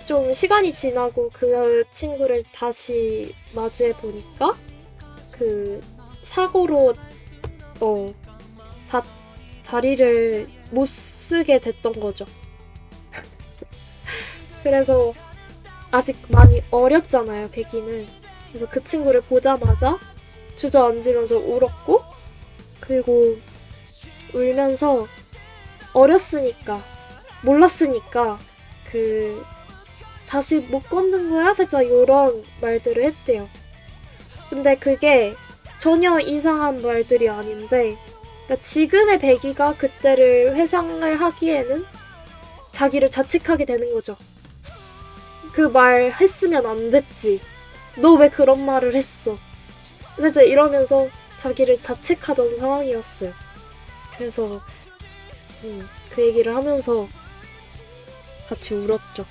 좀 시간이 지나고 그 친구를 다시 마주해 보니까 그 사고로 다리를 못 쓰게 됐던 거죠. 그래서 아직 많이 어렸잖아요, 백이는. 그래서 그 친구를 보자마자 주저앉으면서 울었고, 그리고 울면서 어렸으니까, 몰랐으니까, 다시 못 걷는 거야? 살짝 이런 말들을 했대요. 근데 그게 전혀 이상한 말들이 아닌데, 그러니까 지금의 백이가 그때를 회상을 하기에는 자기를 자책하게 되는 거죠. 그 말 했으면 안 됐지. 너 왜 그런 말을 했어? 살짝 이러면서 자기를 자책하던 상황이었어요. 그래서 그 얘기를 하면서 같이 울었죠.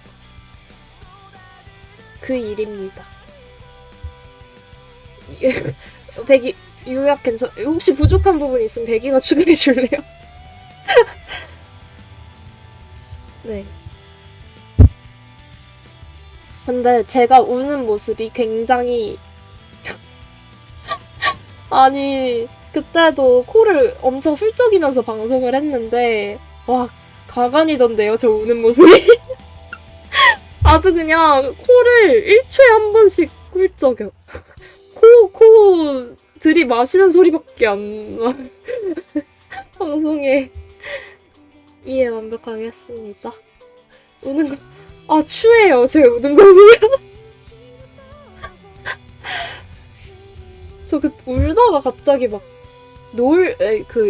그 일입니다. 백이 요약 괜찮? 혹시 부족한 부분 있으면 백이가 추가해 줄래요? 네. 근데 제가 우는 모습이 굉장히 아니 그때도 코를 엄청 훌쩍이면서 방송을 했는데 와 가관이던데요, 저 우는 모습이. 아주 그냥 코를 1초에 한 번씩 훌쩍여. 코 들이마시는 소리밖에 안 나. 방송에 이해 완벽하게 했습니다. 우는 거, 추해요. 제 우는 거 보면. 저 울다가 갑자기 막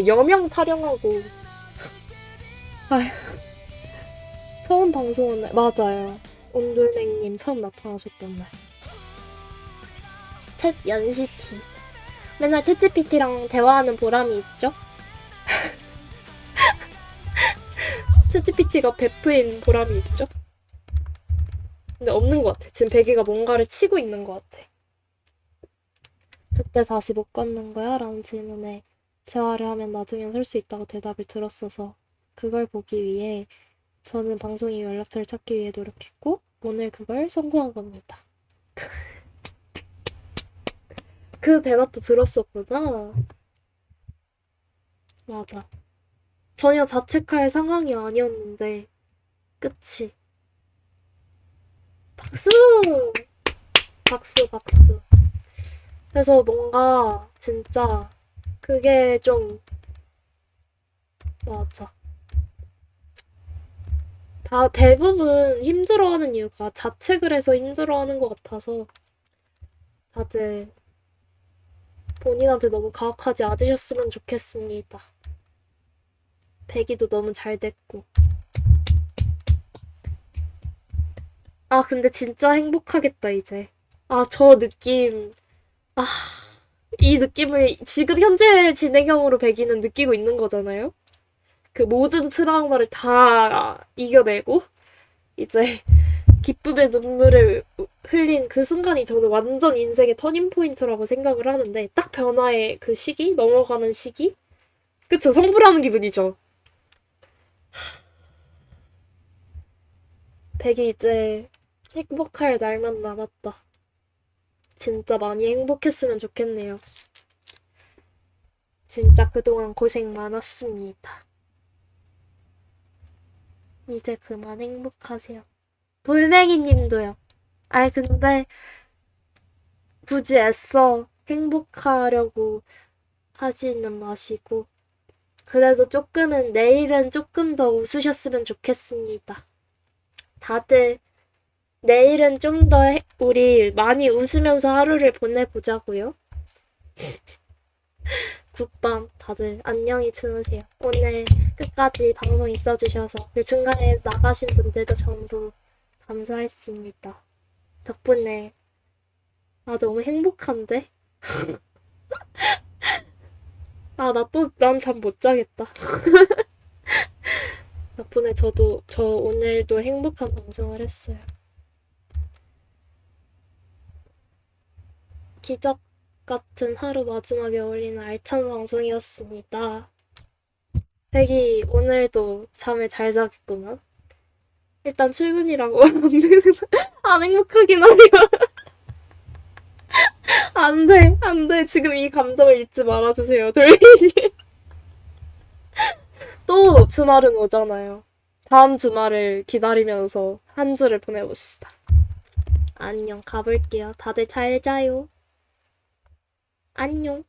여명 타령하고. 아휴. 처음 방송한 날, 맞아요. 온돌맹님 처음 나타나셨던 날. 챗 연시티. 맨날 챗GPT랑 대화하는 보람이 있죠? 챗GPT가 베프인 보람이 있죠? 근데 없는 것 같아. 지금 백이가 뭔가를 치고 있는 것 같아. 그때 다시 못 걷는 거야? 라는 질문에 대화를 하면 나중엔 설 수 있다고 대답을 들었어서 그걸 보기 위해 저는 방송 이후 연락처를 찾기 위해 노력했고 오늘 그걸 성공한 겁니다. 그 대답도 들었었구나. 맞아. 전혀 자책할 상황이 아니었는데 그치. 박수! 박수. 그래서 뭔가 진짜 그게 좀 맞아. 다 대부분 힘들어하는 이유가 자책을 해서 힘들어하는 것 같아서 다들 본인한테 너무 가혹하지 않으셨으면 좋겠습니다. 배기도 너무 잘 됐고. 아, 근데 진짜 행복하겠다, 이제. 아, 저 느낌. 아, 이 느낌을 지금 현재 진행형으로 배기는 느끼고 있는 거잖아요? 그 모든 트라우마를 다 이겨내고, 이제 기쁨의 눈물을 흘린 그 순간이 저는 완전 인생의 터닝포인트라고 생각을 하는데, 딱 변화의 그 시기? 넘어가는 시기? 그쵸, 성불하는 기분이죠. 백이 이제 행복할 날만 남았다. 진짜 많이 행복했으면 좋겠네요. 진짜 그동안 고생 많았습니다. 이제 그만 행복하세요. 돌멩이 님도요. 아이, 근데 굳이 애써 행복하려고 하지는 마시고, 그래도 조금은 내일은 조금 더 웃으셨으면 좋겠습니다. 다들 내일은 좀 더 우리 많이 웃으면서 하루를 보내보자고요. 굿밤. 다들 안녕히 주무세요. 오늘 끝까지 방송 있어주셔서 그 중간에 나가신 분들도 전부 감사했습니다. 덕분에 너무 행복한데? 난 잠 못 자겠다. 덕분에 저 오늘도 행복한 방송을 했어요. 기적 같은 하루 마지막에 어울리는 알찬 방송이었습니다. 백이 오늘도 잠을 잘 자겠구나. 일단 출근이라고 안 행복하긴 하네요. 안 돼, 안 돼. 지금 이 감정을 잊지 말아주세요, 돌리님. 또 주말은 오잖아요. 다음 주말을 기다리면서 한 주를 보내봅시다. 안녕, 가볼게요. 다들 잘 자요. 안녕.